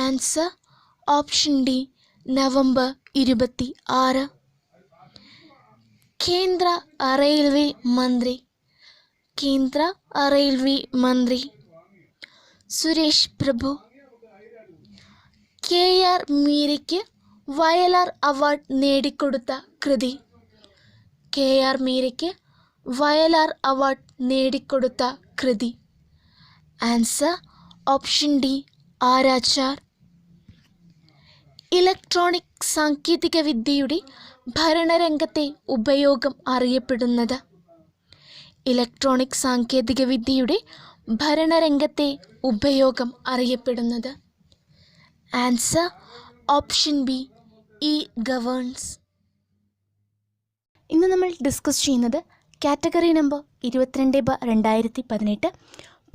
Answer option D November 26. കേന്ദ്ര റെയിൽവേ മന്ത്രി. കേന്ദ്ര റെയിൽവേ മന്ത്രി സുരേഷ് പ്രഭു. KR മീരയ്ക്ക് വയലാർ അവാർഡ് നേടിക്കൊടുത്ത കൃതി. KR മീരയ്ക്ക് വയലാർ അവാർഡ് നേടിക്കൊടുത്ത കൃതി. Answer option D Aarachar. Electronic സാങ്കേതികവിദ്യയുടെ ഭരണരംഗത്തെ ഉപയോഗം അറിയപ്പെടുന്നത്. ഇലക്ട്രോണിക് സാങ്കേതികവിദ്യയുടെ ഭരണരംഗത്തെ ഉപയോഗം അറിയപ്പെടുന്നത്. Answer option B governance. ഇന്ന് നമ്മൾ ഡിസ്കസ് ചെയ്യുന്നത് കാറ്റഗറി നമ്പർ 22/2018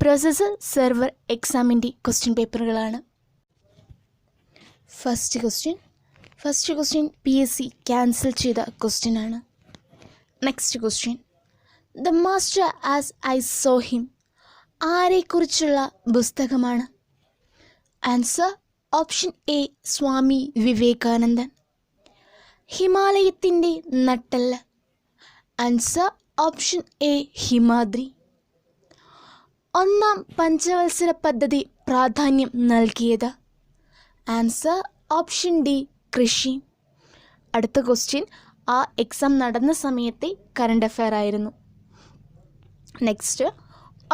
പ്രോസസ്സർ സെർവർ എക്സാമിൻ്റെ question പേപ്പറുകളാണ്. First question PSC cancel ചെയ്ത ക്വസ്റ്റ്യൻ ആണ്. Next question the master as I saw him ആരെക്കുറിച്ചുള്ള പുസ്തകമാണ്? Answer option A Swami Vivekananda. ഹിമാലയത്തിൻ്റെ നട്ടെല്ല്. Answer option A Himadri. ഒന്നാം പഞ്ചവത്സര പദ്ധതി പ്രാധാന്യം നൽകിയത്? ആൻസർ ഓപ്ഷൻ ഡി കൃഷി. അടുത്ത ക്വസ്റ്റ്യൻ ആ എക്സാം നടന്ന സമയത്തെ കറണ്ട് അഫെയർ ആയിരുന്നു. നെക്സ്റ്റ്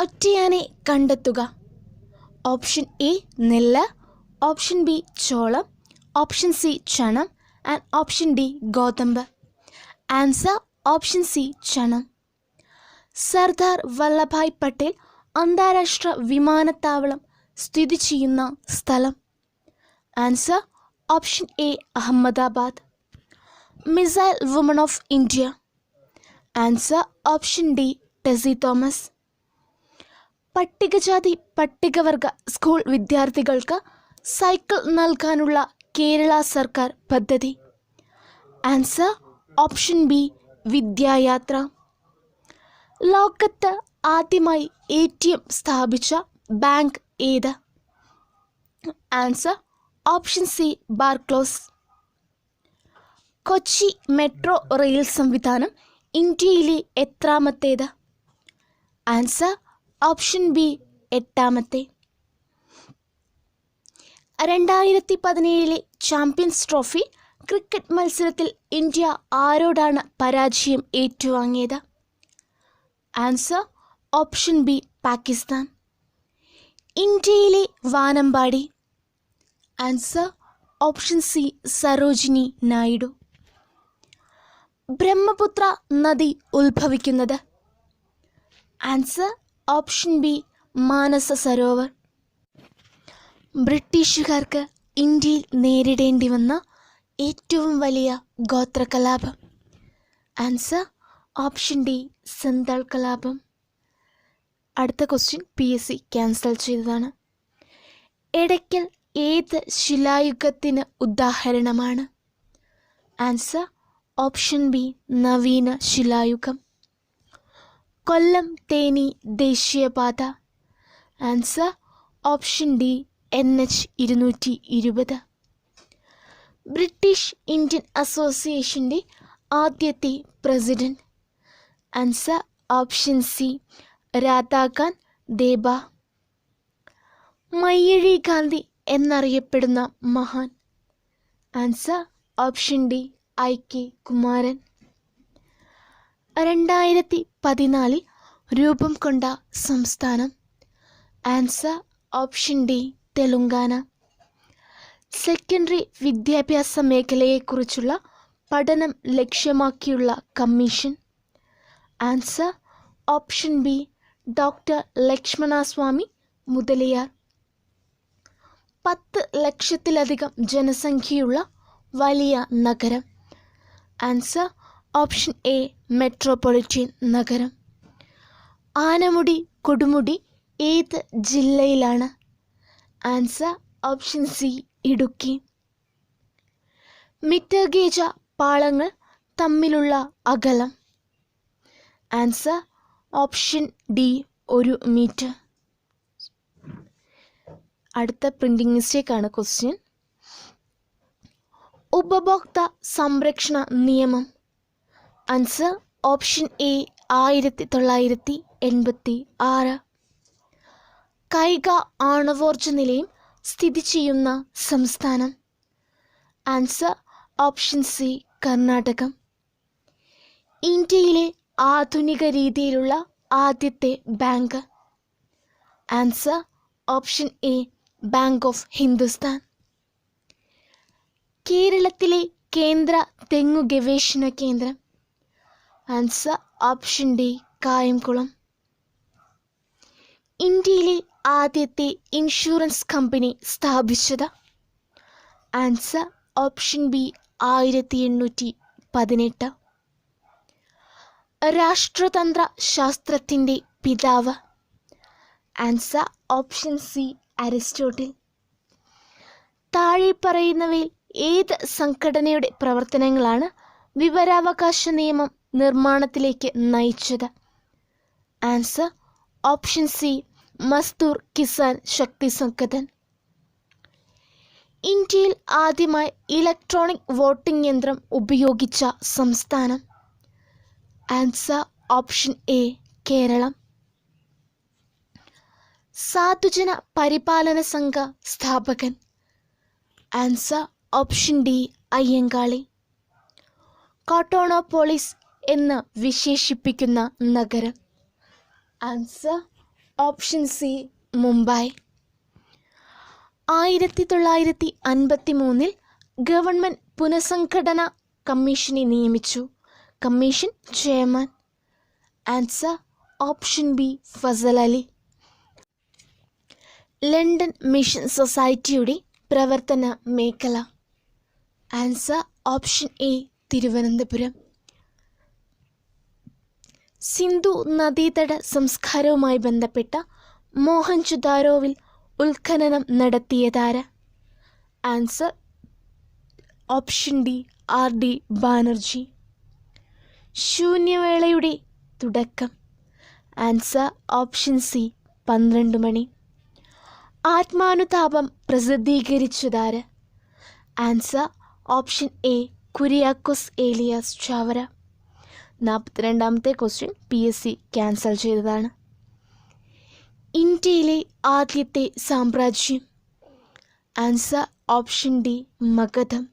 ഒറ്റയാനെ കണ്ടെത്തുക. ഓപ്ഷൻ എ നെല്ല്, ഓപ്ഷൻ ബി ചോളം, ഓപ്ഷൻ സി ചണം ആൻഡ് ഓപ്ഷൻ ഡി ഗോതമ്പ്. ആൻസർ ഓപ്ഷൻ സി ചണം. സർദാർ വല്ലഭായ് പട്ടേൽ അന്താരാഷ്ട്ര വിമാനത്താവളം സ്ഥിതി ചെയ്യുന്ന സ്ഥലം. Answer option A Ahmedabad. Missile woman of India. Answer option D Tessy Thomas. പട്ടികജാതി പട്ടികവർഗ സ്കൂൾ വിദ്യാർത്ഥികൾക്ക് സൈക്കിൾ നൽകാനുള്ള കേരള സർക്കാർ പദ്ധതി. Answer option B Vidyayathra. ലോകത്ത് ആദ്യമായി ATM സ്ഥാപിച്ച ബാങ്ക് ഏത്? Answer option C ബാർക്ലോസ്. Kochi metro rail സംവിധാനം ഇന്ത്യയിലെ എത്രാമത്തേത്? ആൻസർ ഓപ്ഷൻ ബി എട്ടാമത്തെ. 2017 ചാമ്പ്യൻസ് ട്രോഫി ക്രിക്കറ്റ് മത്സരത്തിൽ ഇന്ത്യ ആരോടാണ് പരാജയം ഏറ്റുവാങ്ങിയത്? Answer option B Pakistan. ഇന്ത്യയിലെ വാനമ്പാടി. Answer option C Sarojini Naidu. Brahmaputra നദി ഉത്ഭവിക്കുന്നത്? Answer option B Manasa Sarovar. ബ്രിട്ടീഷുകാർക്ക് ഇന്ത്യയിൽ നേരിടേണ്ടി വന്ന ഏറ്റവും വലിയ ഗോത്രകലാപം? ആൻസർ ഓപ്ഷൻ ഡി സന്താൾ കലാപം. അടുത്ത ക്വസ്റ്റ്യൻ PSC ക്യാൻസൽ ചെയ്തതാണ്. എടയ്ക്കൽ ഏത് ശിലായുഗത്തിന് ഉദാഹരണമാണ്? ആൻസർ ഓപ്ഷൻ ബി നവീന ശിലായുഗം. കൊല്ലം തേനി ദേശീയപാത. Answer option D NH 220. British Indian അസോസിയേഷൻ്റെ ആദ്യത്തെ president? Answer option C Radhakant Deb. Mayyazhi Gandhi എന്നറിയപ്പെടുന്ന മഹാൻ? Answer option D IK Kumaran. 2014 രൂപം കൊണ്ട സംസ്ഥാനം? Answer option D Telangana. Secondary വിദ്യാഭ്യാസ മേഖലയെക്കുറിച്ചുള്ള പഠനം ലക്ഷ്യമാക്കിയുള്ള commission? Answer option B doctor Lakshmanaswami Mudaliar. 10 ലക്ഷത്തിലധികം ജനസംഖ്യയുള്ള വലിയ നഗരം? ആൻസർ ഓപ്ഷൻ എ മെട്രോപൊളിറ്റൻ നഗരം. ആനമുടി കൊടുമുടി ഏത് ജില്ലയിലാണ്? Answer option C Idukki. Metre gauge പാളങ്ങൾ തമ്മിലുള്ള അകലം? Answer option D 1 metre. അടുത്ത പ്രിൻറ്റിംഗ് മിസ്റ്റേക്കാണ് ക്വസ്റ്റ്യൻ. ഉപഭോക്തൃ സംരക്ഷണ നിയമം? Answer option A 1986. കൈഗ ആണവോർജ നിലയം സ്ഥിതി ചെയ്യുന്ന സംസ്ഥാനം? Answer option C Karnatakam. ഇന്ത്യയിലെ ആധുനിക രീതിയിലുള്ള ആദ്യത്തെ bank? Answer option A bank of Hindustan. കേരളത്തിലെ കേന്ദ്ര തെങ്ങു ഗവേഷണ കേന്ദ്രം? Answer option D Kayamkulam. ഇന്ത്യയിലെ ആദ്യത്തെ ഇൻഷുറൻസ് കമ്പനി സ്ഥാപിച്ചത്? Answer option B 1818. രാഷ്ട്രതന്ത്ര ശാസ്ത്രത്തിൻ്റെ പിതാവ്? Answer option C Aristotle. താഴെ പറയുന്നവയിൽ ഏത് സംഘടനയുടെ പ്രവർത്തനങ്ങളാണ് വിവരാവകാശ നിയമം നിർമ്മാണത്തിലേക്ക് നയിച്ചത്? Answer option C Mazdoor Kisan Shakti Sangathan. ഇന്ത്യയിൽ ആദ്യമായി ഇലക്ട്രോണിക് വോട്ടിംഗ് യന്ത്രം ഉപയോഗിച്ച സംസ്ഥാനം? Answer option A Keralam. Sadhujana Paripalana Sangha സ്ഥാപകൻ? Answer option D Ayyankali. Cottonopolis എന്ന് വിശേഷിപ്പിക്കുന്ന നഗരം? Answer option C Mumbai. 1953 government പുനഃസംഘടന കമ്മീഷനെ നിയമിച്ചു. Commission chairman. Answer option B Fazal Ali. London mission സൊസൈറ്റിയുടെ പ്രവർത്തന മേഖല. Answer option A Thiruvananthapuram. Sindhu നദീതട സംസ്കാരവുമായി ബന്ധപ്പെട്ട മോഹൻജൊദാരോവിൽ ഉത്ഖനനം നടത്തിയതാര്? Answer option D R D Banerjee. ശൂന്യവേളയുടെ തുടക്കം. ആൻസർ ഓപ്ഷൻ സി 12 മണി. ആത്മാനുതാപം പ്രസിദ്ധീകരിച്ചതാര്? Answer option A Kuriakose Elias Chavara. 42ാമത്തെ ക്വസ്റ്റ്യൻ PSC ക്യാൻസൽ ചെയ്തതാണ്. ഇന്ത്യയിലെ ആദ്യത്തെ സാമ്രാജ്യം. Answer option D Magadham.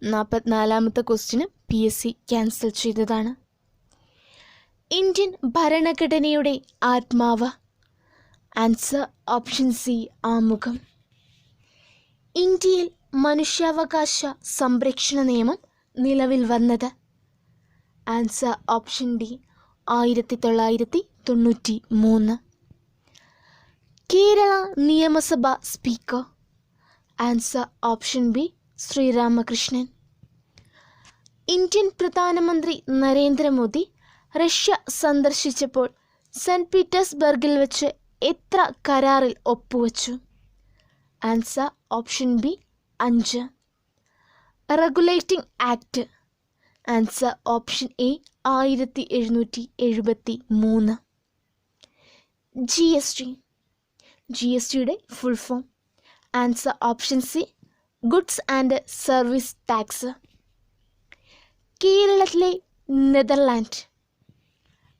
44ാമത്തെ ക്വസ്റ്റ്യന് PSC ക്യാൻസൽ ചെയ്തതാണ്. ഇന്ത്യൻ ഭരണഘടനയുടെ ആത്മാവ്. ആൻസർ ഓപ്ഷൻ സി ആമുഖം. ഇന്ത്യയിൽ മനുഷ്യാവകാശ സംരക്ഷണ നിയമം നിലവിൽ വന്നത്. Answer option D 1993. കേരള നിയമസഭ speaker. Answer option B Sreeramakrishnan. Indian പ്രധാനമന്ത്രി നരേന്ദ്രമോദി റഷ്യ സന്ദർശിച്ചപ്പോൾ സെൻറ്റ് പീറ്റേഴ്സ്ബർഗിൽ വെച്ച് എത്ര കരാറിൽ ഒപ്പുവെച്ചു? Answer option B 5. Regulating act. Answer option A 1773. GST യുടെ full form. Answer option C goods and service tax. കേരളത്തിലെ Netherland.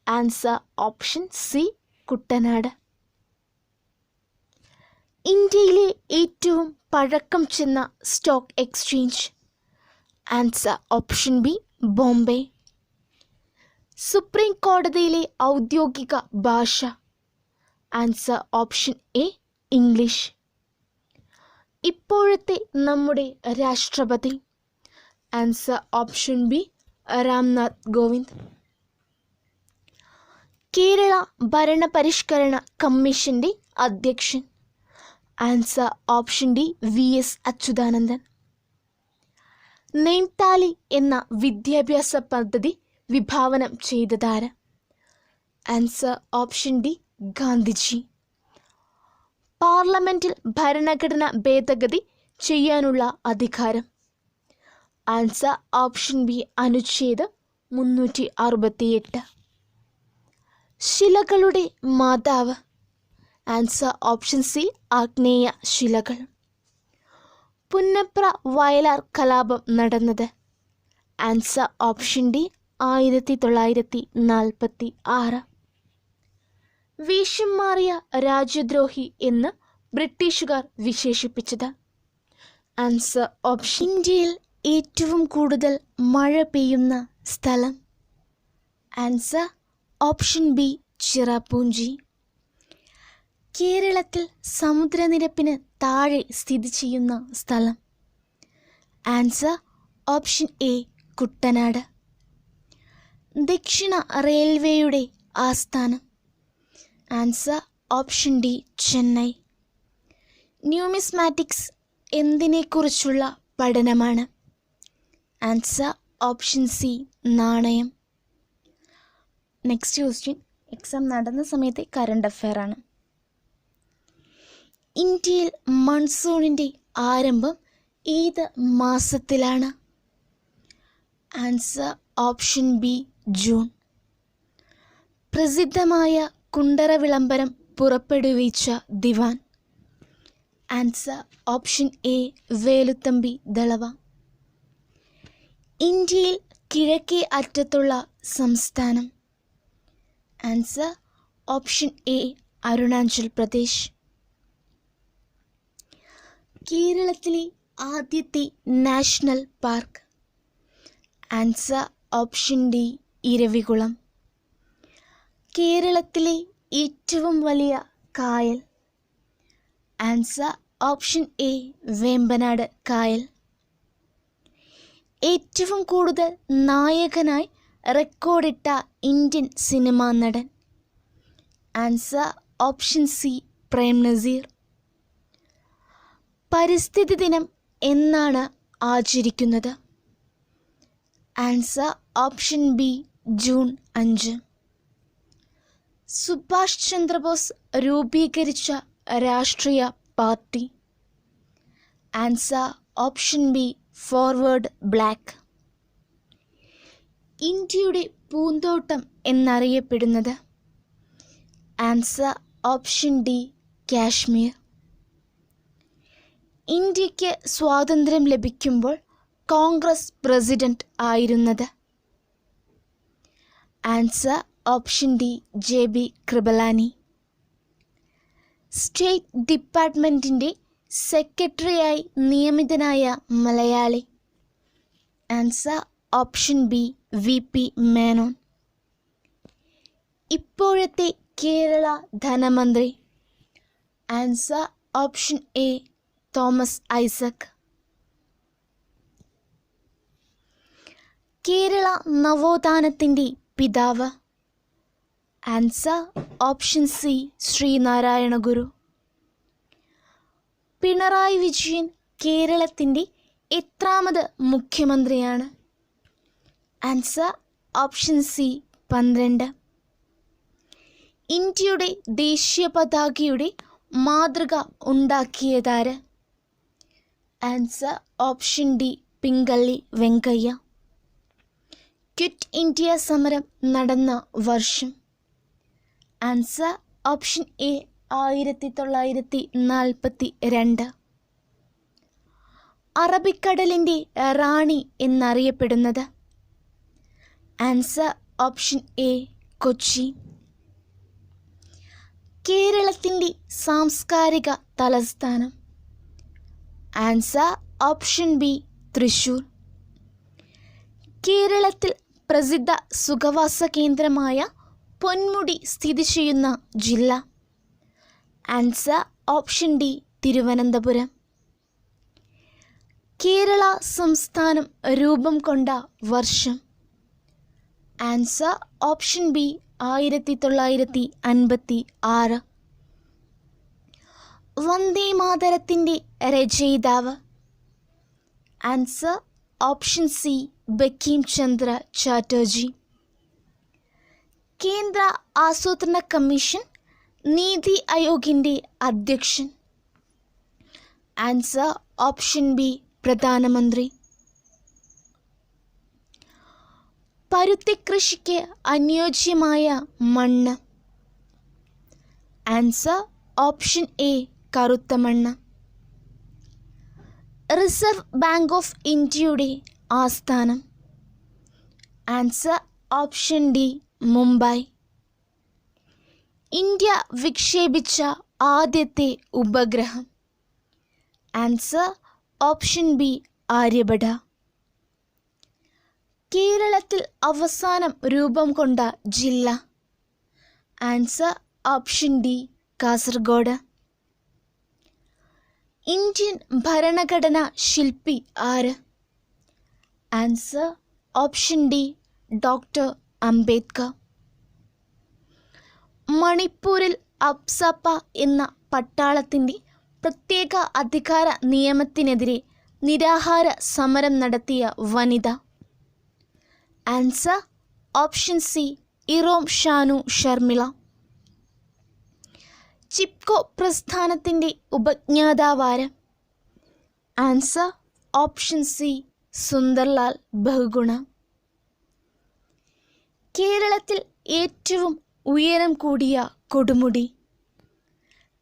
Answer option C Kuttanad. ഇന്ത്യയിലെ ഏറ്റവും പഴക്കം ചെന്ന stock exchange. Answer option B Bombay. Supreme കോടതിയിലെ ഔദ്യോഗിക ഭാഷ. Answer option A English. ഇപ്പോഴത്തെ നമ്മുടെ രാഷ്ട്രപതി. Answer option B Ramnath Kovind. Kerala ഭരണപരിഷ്കരണ കമ്മീഷൻ്റെ അധ്യക്ഷൻ. Answer option D VS Achuthanandan. നെയ്ത്താലി എന്ന വിദ്യാഭ്യാസ പദ്ധതി വിഭാവനം ചെയ്തതാര്? Answer option D Gandhiji. പാർലമെൻറ്റിൽ ഭരണഘടന ഭേദഗതി ചെയ്യാനുള്ള അധികാരം. ആൻസർ ഓപ്ഷൻ ബി അനുച്ഛേദം 368. ശിലകളുടെ മാതാവ്. ആൻസർ ഓപ്ഷൻ സി ആഗ്നേയ ശിലകൾ. പുന്നപ്ര വയലാർ കലാപം നടന്നത്. Answer option D 1946. വേഷം മാറിയ രാജ്യദ്രോഹി എന്ന് ബ്രിട്ടീഷുകാർ വിശേഷിപ്പിച്ചത്. Answer option. ഇന്ത്യയിൽ ഏറ്റവും കൂടുതൽ മഴ പെയ്യുന്ന സ്ഥലം. Answer option B Cherrapunji. കേരളത്തിൽ സമുദ്രനിരപ്പിന് താഴെ സ്ഥിതി ചെയ്യുന്ന സ്ഥലം. Answer option A Kuttanad. ദക്ഷിണ റെയിൽവേയുടെ ആസ്ഥാനം. Answer option D Chennai. Numismatics എന്തിനെക്കുറിച്ചുള്ള പഠനമാണ്? ആൻസർ ഓപ്ഷൻ സി നാണയം. നെക്സ്റ്റ് ക്വസ്റ്റ്യൻ എക്സാം നടന്ന സമയത്തെ കറണ്ട് അഫെയർ ആണ്. ഇന്ത്യയിൽ മൺസൂണിൻ്റെ ആരംഭം ഏത് മാസത്തിലാണ്? Answer option B June. പ്രസിദ്ധമായ കുണ്ടറ വിളംബരം പുറപ്പെടുവിച്ച ദിവാൻ. Answer option A Veluthampi Dalawa. ഇന്ത്യയിൽ കിഴക്കേ അറ്റത്തുള്ള സംസ്ഥാനം. Answer option A Arunachal Pradesh. കേരളത്തിലെ ആദ്യത്തെ national park. Answer option D Eravikulam. കേരളത്തിലെ ഏറ്റവും വലിയ കായൽ? ആൻസർ ഓപ്ഷൻ എ വേമ്പനാട് കായൽ. ഏറ്റവും കൂടുതൽ നായകനായി റെക്കോർഡിട്ട ഇന്ത്യൻ സിനിമാ നടൻ? Answer option C Prem Nazir. പരിസ്ഥിതി ദിനം എന്നാണ് ആചരിക്കുന്നത്? Answer option B June 5. Subhash Chandrabose രൂപീകരിച്ച രാഷ്ട്രീയ party? Answer option B forward bloc. ഇന്ത്യയുടെ പൂന്തോട്ടം എന്നറിയപ്പെടുന്നത്? Answer option D Kashmir. ഇന്ത്യക്ക് സ്വാതന്ത്ര്യം ലഭിക്കുമ്പോൾ കോൺഗ്രസ് പ്രസിഡന്റ് ആയിരുന്നത്? Answer option D JB Kripalani. State ഡിപ്പാർട്ട്മെൻറ്റിൻ്റെ സെക്രട്ടറിയായി നിയമിതനായ Malayali? Answer option B VP Menon. ഇപ്പോഴത്തെ കേരള ധനമന്ത്രി? Answer option A Thomas Isaac. Kerala നവോത്ഥാനത്തിൻ്റെ പിതാവ്? Answer option C Sreenarayana Guru. Pinarayi Vijayan കേരളത്തിൻ്റെ എത്രാമത് മുഖ്യമന്ത്രിയാണ്? Answer option C 12. ഇന്ത്യയുടെ ദേശീയ പതാകയുടെ മാതൃക ഉണ്ടാക്കിയതാര്? Answer option D Pingali Venkayya. Quit India സമരം നടന്ന വർഷം? Answer option A 1942. അറബിക്കടലിൻ്റെ റാണി എന്നറിയപ്പെടുന്നത്? Answer option A Kochi. കേരളത്തിൻ്റെ സാംസ്കാരിക തലസ്ഥാനം? Answer option B Thrissur. കേരളത്തിൽ പ്രസിദ്ധ സുഖവാസ കേന്ദ്രമായ പൊന്മുടി സ്ഥിതി ചെയ്യുന്ന ജില്ല? Answer option D Thiruvananthapuram. Kerala സംസ്ഥാനം രൂപം കൊണ്ട വർഷം? Answer option B 1956. വന്ദേ മാതരത്തിൻ്റെ രചയിതാവ്? Answer option C Bankim Chandra Chatterjee. കേന്ദ്ര ആസൂത്രണ കമ്മീഷൻ നീതി ആയോഗിൻ്റെ അധ്യക്ഷൻ? ആൻസർ ഓപ്ഷൻ ബി പ്രധാനമന്ത്രി. പരുത്തി കൃഷിക്ക് അനുയോജ്യമായ മണ്ണ്? ആൻസർ ഓപ്ഷൻ എ കറുത്ത മണ്ണ്. റിസർവ് ബാങ്ക് ഓഫ് ഇന്ത്യയുടെ ആസ്ഥാനം? Answer option D Mumbai. India വിക്ഷേപിച്ച ആദ്യത്തെ ഉപഗ്രഹം? Answer option B Aryabhata. കേരളത്തിൽ അവസാനം രൂപം കൊണ്ട ജില്ല? Answer option D Kasaragod. Indian ഭരണഘടനാ ശില്പി ആര്? Answer option D doctor Ambedkar. മണിപ്പൂരിൽ അപ്സപ്പ എന്ന പട്ടാളത്തിൻ്റെ പ്രത്യേക അധികാര നിയമത്തിനെതിരെ നിരാഹാര സമരം നടത്തിയ വനിത? Answer option C Irom Chanu Sharmila. Chipko പ്രസ്ഥാനത്തിൻ്റെ ഉപജ്ഞാതാവാര്? Answer option C Sunderlal Bahuguna. കേരളത്തിൽ ഏറ്റവും ഉയരം കൂടിയ കൊടുമുടി?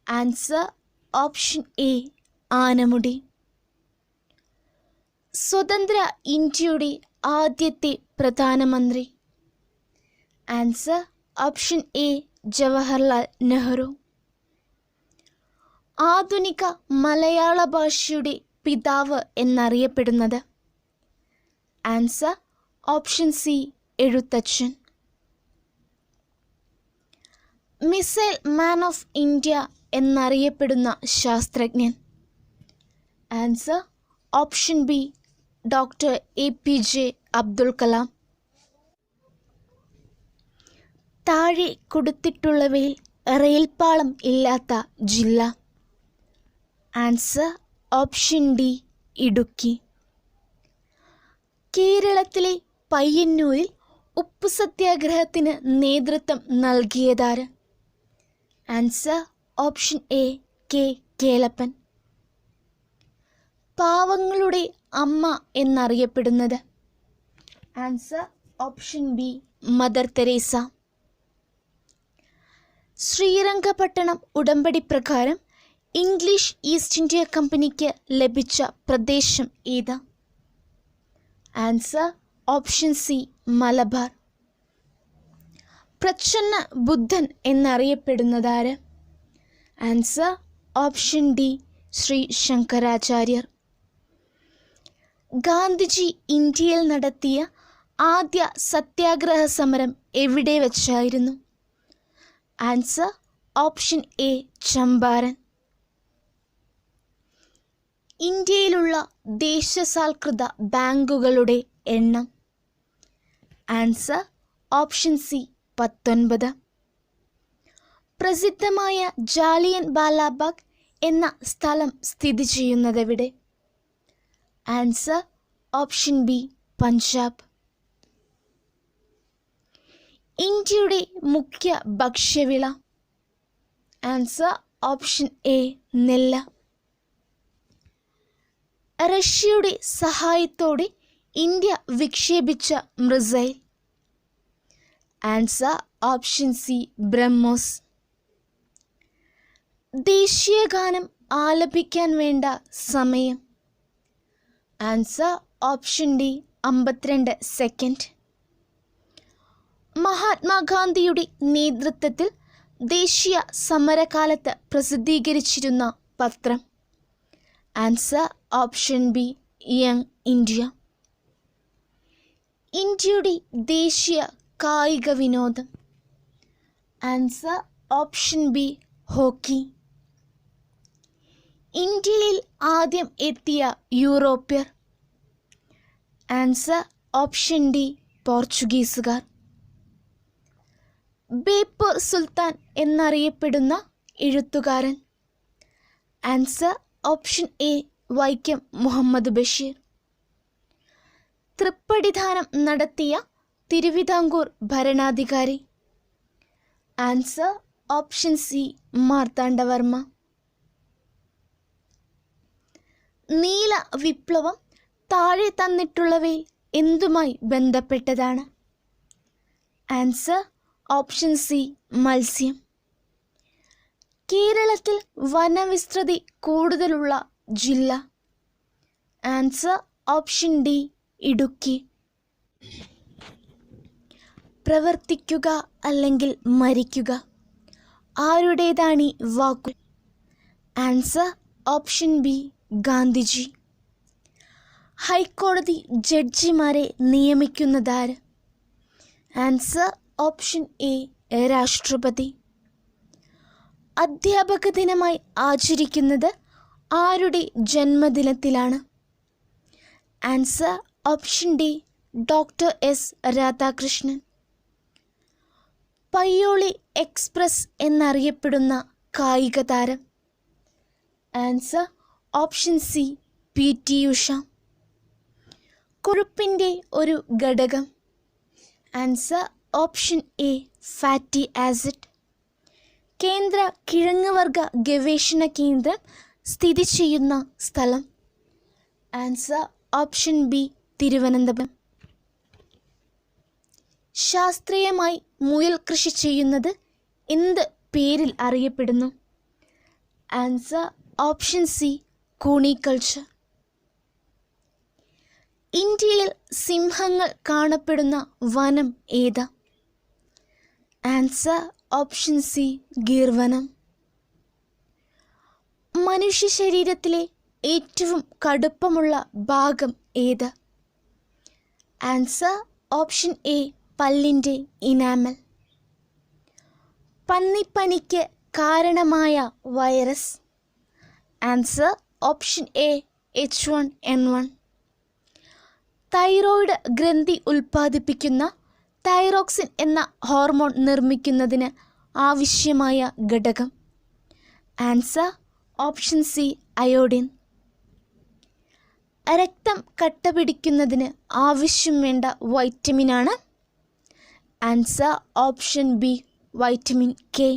Answer option A Anamudi. സ്വതന്ത്ര ഇന്ത്യയുടെ ആദ്യത്തെ പ്രധാനമന്ത്രി? Answer option A Jawaharlal Nehru. ആധുനിക മലയാള ഭാഷയുടെ പിതാവ് എന്നറിയപ്പെടുന്നത്? Answer option C Ezhuthachan. Missile man of India എന്നറിയപ്പെടുന്ന ശാസ്ത്രജ്ഞൻ? Answer option B doctor APJ Abdul Kalam. താഴെ കൊടുത്തിട്ടുള്ളവയിൽ റെയിൽപാളം ഇല്ലാത്ത ജില്ല? Answer option D Idukki. കേരളത്തിലെ പയ്യന്നൂരിൽ ഉപ്പു സത്യാഗ്രഹത്തിന് നേതൃത്വം നൽകിയതാര്? Answer option A K Kelappan. പാവങ്ങളുടെ അമ്മ എന്നറിയപ്പെടുന്നത്? Answer option B mother Teresa. Srirangapatnam ഉടമ്പടി പ്രകാരം ഇംഗ്ലീഷ് ഈസ്റ്റ് ഇന്ത്യ കമ്പനിക്ക് ലഭിച്ച പ്രദേശം ഏത്? Answer option C Malabar. പ്രച്ഛന്ന ബുദ്ധൻ എന്നറിയപ്പെടുന്നതാര്? Answer option D Shri Shankaracharyar. Gandhiji ഇന്ത്യയിൽ നടത്തിയ ആദ്യ സത്യാഗ്രഹ സമരം എവിടെ വച്ചായിരുന്നു? Answer option A Champaran. ഇന്ത്യയിലുള്ള ദേശസാൽകൃത ബാങ്കുകളുടെ എണ്ണം? Answer option C 19. പ്രസിദ്ധമായ ജാലിയൻ വാലാബാഗ് എന്ന സ്ഥലം സ്ഥിതി ചെയ്യുന്നതെവിടെ? Answer option B Punjab. ഇന്ത്യയുടെ മുഖ്യ ഭക്ഷ്യവിള? ആൻസർ ഓപ്ഷൻ എ നെല്ല്. റഷ്യയുടെ സഹായത്തോടെ ഇന്ത്യ വിക്ഷേപിച്ച missile? Answer option C Brahmos. ദേശീയഗാനം ആലപിക്കാൻ വേണ്ട സമയം? Answer option D 52 second. മഹാത്മാഗാന്ധിയുടെ നേതൃത്വത്തിൽ ദേശീയ സമരകാലത്ത് പ്രസിദ്ധീകരിച്ചിരുന്ന പത്രം? Answer option B young India. ഇന്ത്യയുടെ ദേശീയ കായിക വിനോദം? Answer option B hockey. ഇന്ത്യയിൽ ആദ്യം എത്തിയ യൂറോപ്യർ? ആൻസർ ഓപ്ഷൻ ഡി പോർച്ചുഗീസുകാർ. ബേപ്പൂർ സുൽത്താൻ എന്നറിയപ്പെടുന്ന എഴുത്തുകാരൻ? Answer option A Vaikom Muhammad Basheer. Thrippadidanam നടത്തിയ തിരുവിതാംകൂർ ഭരണാധികാരി? Answer option C Marthandavarma. നീല വിപ്ലവം താഴെ തന്നിട്ടുള്ളവയിൽ എന്തുമായി ബന്ധപ്പെട്ടതാണ്? ആൻസർ ഓപ്ഷൻ സി മത്സ്യം. കേരളത്തിൽ വനവിസ്തൃതി കൂടുതലുള്ള ജില്ല? Answer option D Idukki. പ്രവർത്തിക്കുക അല്ലെങ്കിൽ മരിക്കുക, ആരുടേതാണീ വാക്കു? Answer option B Gandhiji. ഹൈക്കോടതി ജഡ്ജിമാരെ നിയമിക്കുന്നതാര്? ആൻസർ ഓപ്ഷൻ എ രാഷ്ട്രപതി. അധ്യാപക ദിനമായി ആചരിക്കുന്നത് ആരുടെ ജന്മദിനത്തിലാണ്? Answer option D doctor S Radhakrishnan. Payyoli express എന്നറിയപ്പെടുന്ന കായിക താരം? Answer option C PT Usha. കൊഴുപ്പിൻ്റെ ഒരു ഘടകം? Answer option A fatty acid. കേന്ദ്ര കിഴങ്ങുവർഗ ഗവേഷണ കേന്ദ്രം സ്ഥിതി ചെയ്യുന്ന സ്ഥലം? Answer option B Thiruvananthapuram. ശാസ്ത്രീയമായി മുയൽ കൃഷി ചെയ്യുന്നത് എന്ത് പേരിൽ അറിയപ്പെടുന്നു? Answer option C cuniculture. ഇന്ത്യയിൽ സിംഹങ്ങൾ കാണപ്പെടുന്ന വനം ഏത്? ആൻസർ ഓപ്ഷൻ സി ഗീർ വനം. മനുഷ്യ ശരീരത്തിലെ ഏറ്റവും കടുപ്പമുള്ള ഭാഗം ഏത്? ആൻസർ ഓപ്ഷൻ എ പല്ലിൻ്റെ ഇനാമൽ. പന്നിപ്പനിക്ക് കാരണമായ virus. Answer option A H1N1. Thyroid ഗ്രന്ഥി ഉൽപ്പാദിപ്പിക്കുന്ന തൈറോക്സിൻ എന്ന ഹോർമോൺ നിർമ്മിക്കുന്നതിന് ആവശ്യമായ ഘടകം. Answer option C iodine. രക്തം കട്ടപിടിക്കുന്നതിന് ആവശ്യം വേണ്ട വൈറ്റമിനാണ്. Answer option B vitamin K.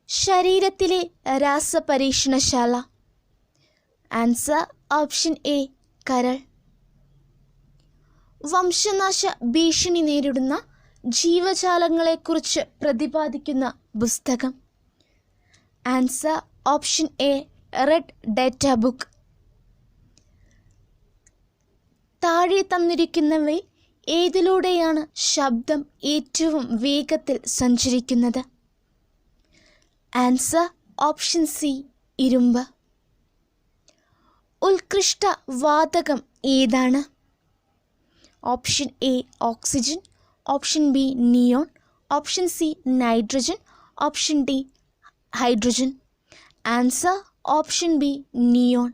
ശരീരത്തിലെ രാസപരീക്ഷണശാല. ആൻസർ ഓപ്ഷൻ എ കരൾ. വംശനാശ ഭീഷണി നേരിടുന്ന ജീവജാലങ്ങളെക്കുറിച്ച് പ്രതിപാദിക്കുന്ന പുസ്തകം. Answer option A red data book. താഴെ തന്നിരിക്കുന്നവയിൽ ഏതിലൂടെയാണ് ശബ്ദം ഏറ്റവും വേഗത്തിൽ സഞ്ചരിക്കുന്നത്? ആൻസർ ഓപ്ഷൻ സി ഇരുമ്പ്. ഉത്കൃഷ്ട വാതകം ഏതാണ്? Option A oxygen, option B neon, option C nitrogen, option D hydrogen. Answer option B neon.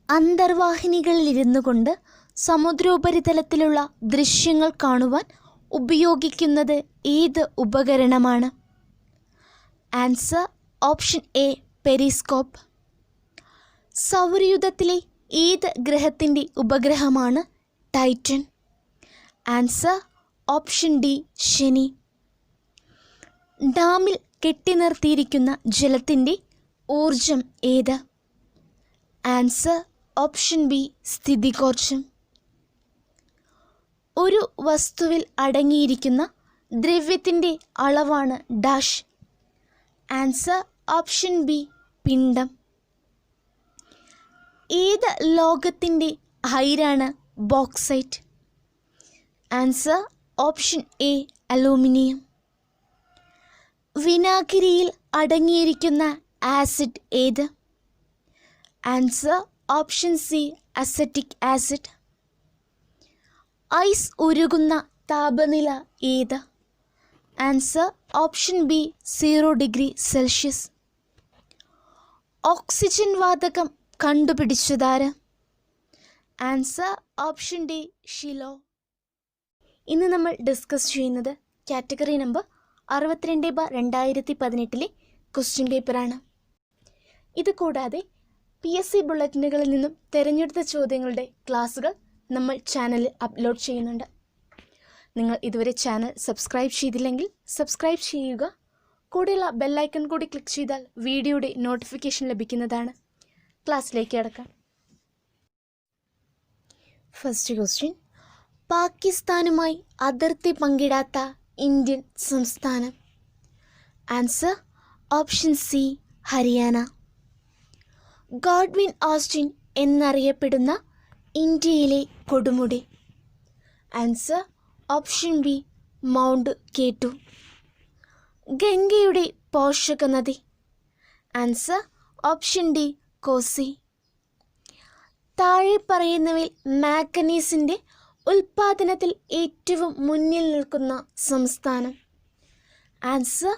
അന്തർവാഹിനികളിലിരുന്നു കൊണ്ട് സമുദ്രോപരിതലത്തിലുള്ള ദൃശ്യങ്ങൾ കാണുവാൻ ഉപയോഗിക്കുന്നത് ഏത് ഉപകരണമാണ്? Answer option A periscope. സൗരയൂഥത്തിലെ ഏത് ഗ്രഹത്തിൻ്റെ ഉപഗ്രഹമാണ് ടൈറ്റൻ? ആൻസർ ഓപ്ഷൻ ഡി ശനി. ഡാമിൽ കെട്ടി നിർത്തിയിരിക്കുന്ന ജലത്തിൻ്റെ ഊർജം ഏത്? ആൻസർ ഓപ്ഷൻ ബി സ്ഥിതികോർജം. ഒരു വസ്തുവിൽ അടങ്ങിയിരിക്കുന്ന ദ്രവ്യത്തിൻ്റെ അളവാണ് ഡാഷ്. ആൻസർ ഓപ്ഷൻ ബി പിണ്ഡം. ഏത് ലോകത്തിൻ്റെ അയിരാണ് bauxite? Answer option A aluminium. വിനാഗിരിയിൽ അടങ്ങിയിരിക്കുന്ന ആസിഡ് ഏത്? Answer option C acetic acid. Ice ഉരുകുന്ന താപനില ഏത്? Answer option B 0 degree Celsius. Oxygen വാതകം കണ്ടുപിടിച്ചതാര്? Answer option D Scheele. ഇന്ന് നമ്മൾ ഡിസ്കസ് ചെയ്യുന്നത് കാറ്റഗറി നമ്പർ 62/2018 ക്വസ്റ്റ്യൻ പേപ്പറാണ്. ഇത് കൂടാതെ PSC ബുള്ളറ്റിനുകളിൽ നിന്നും തിരഞ്ഞെടുത്ത ചോദ്യങ്ങളുടെ ക്ലാസ്സുകൾ നമ്മൾ ചാനലിൽ അപ്ലോഡ് ചെയ്യുന്നുണ്ട്. നിങ്ങൾ ഇതുവരെ ചാനൽ സബ്സ്ക്രൈബ് ചെയ്തില്ലെങ്കിൽ സബ്സ്ക്രൈബ് ചെയ്യുക. കൂടെയുള്ള ബെല്ലൈക്കൺ കൂടി ക്ലിക്ക് ചെയ്താൽ വീഡിയോയുടെ നോട്ടിഫിക്കേഷൻ ലഭിക്കുന്നതാണ്. ക്ലാസ്സിലേക്ക് കടക്കാം. First question. പാകിസ്ഥാനുമായി അതിർത്തി പങ്കിടാത്ത ഇന്ത്യൻ സംസ്ഥാനം? Answer option C Haryana. Godwin Austen എന്നറിയപ്പെടുന്ന ഇന്ത്യയിലെ കൊടുമുടി? Answer option B mount K2. ഗംഗയുടെ പോഷക നദി? Answer option D Kosi. താഴെ പറയുന്നവയിൽ മാംഗനീസിൻ്റെ ഉൽപ്പാദനത്തിൽ ഏറ്റവും മുന്നിൽ നിൽക്കുന്ന സംസ്ഥാനം? Answer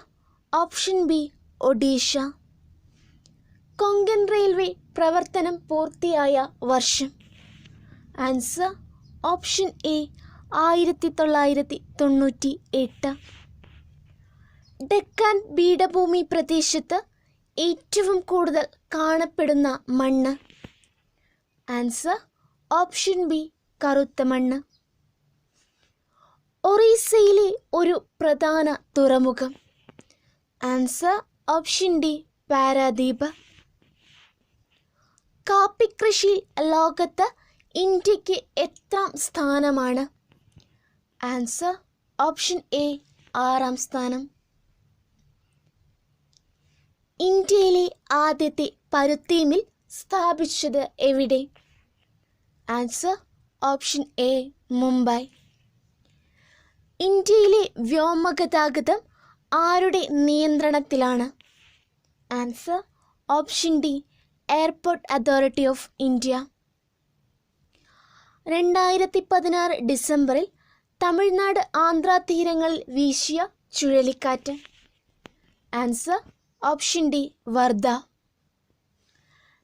option B Odisha. Konkan railway പ്രവർത്തനം പൂർത്തിയായ വർഷം? Answer option A 1998. ഡെക്കാൻ പീഠഭൂമി പ്രദേശത്ത് ഏറ്റവും കൂടുതൽ കാണപ്പെടുന്ന മണ്ണ്? ആൻസർ ഓപ്ഷൻ ബി കറുത്ത മണ്ണ്. ഒറീസയിലെ ഒരു പ്രധാന തുറമുഖം? Answer option D Paradip. കാപ്പിക്കൃഷിയിൽ ലോകത്ത് ഇന്ത്യക്ക് എത്രാം സ്ഥാനമാണ്? ആൻസർ ഓപ്ഷൻ എ 6ാം സ്ഥാനം. ഇന്ത്യയിലെ ആദ്യത്തെ പരുത്തി മിൽ സ്ഥാപിച്ചത് എവിടെ? Answer option A Mumbai. ഇന്ത്യയിലെ വ്യോമഗതാഗതം ആരുടെ നിയന്ത്രണത്തിലാണ്? Answer option D airport authority of India. 2016 ഡിസംബറിൽ തമിഴ്നാട് ആന്ധ്ര തീരങ്ങളിൽ വീശിയ ചുഴലിക്കാറ്റ്. Answer option D Vardah.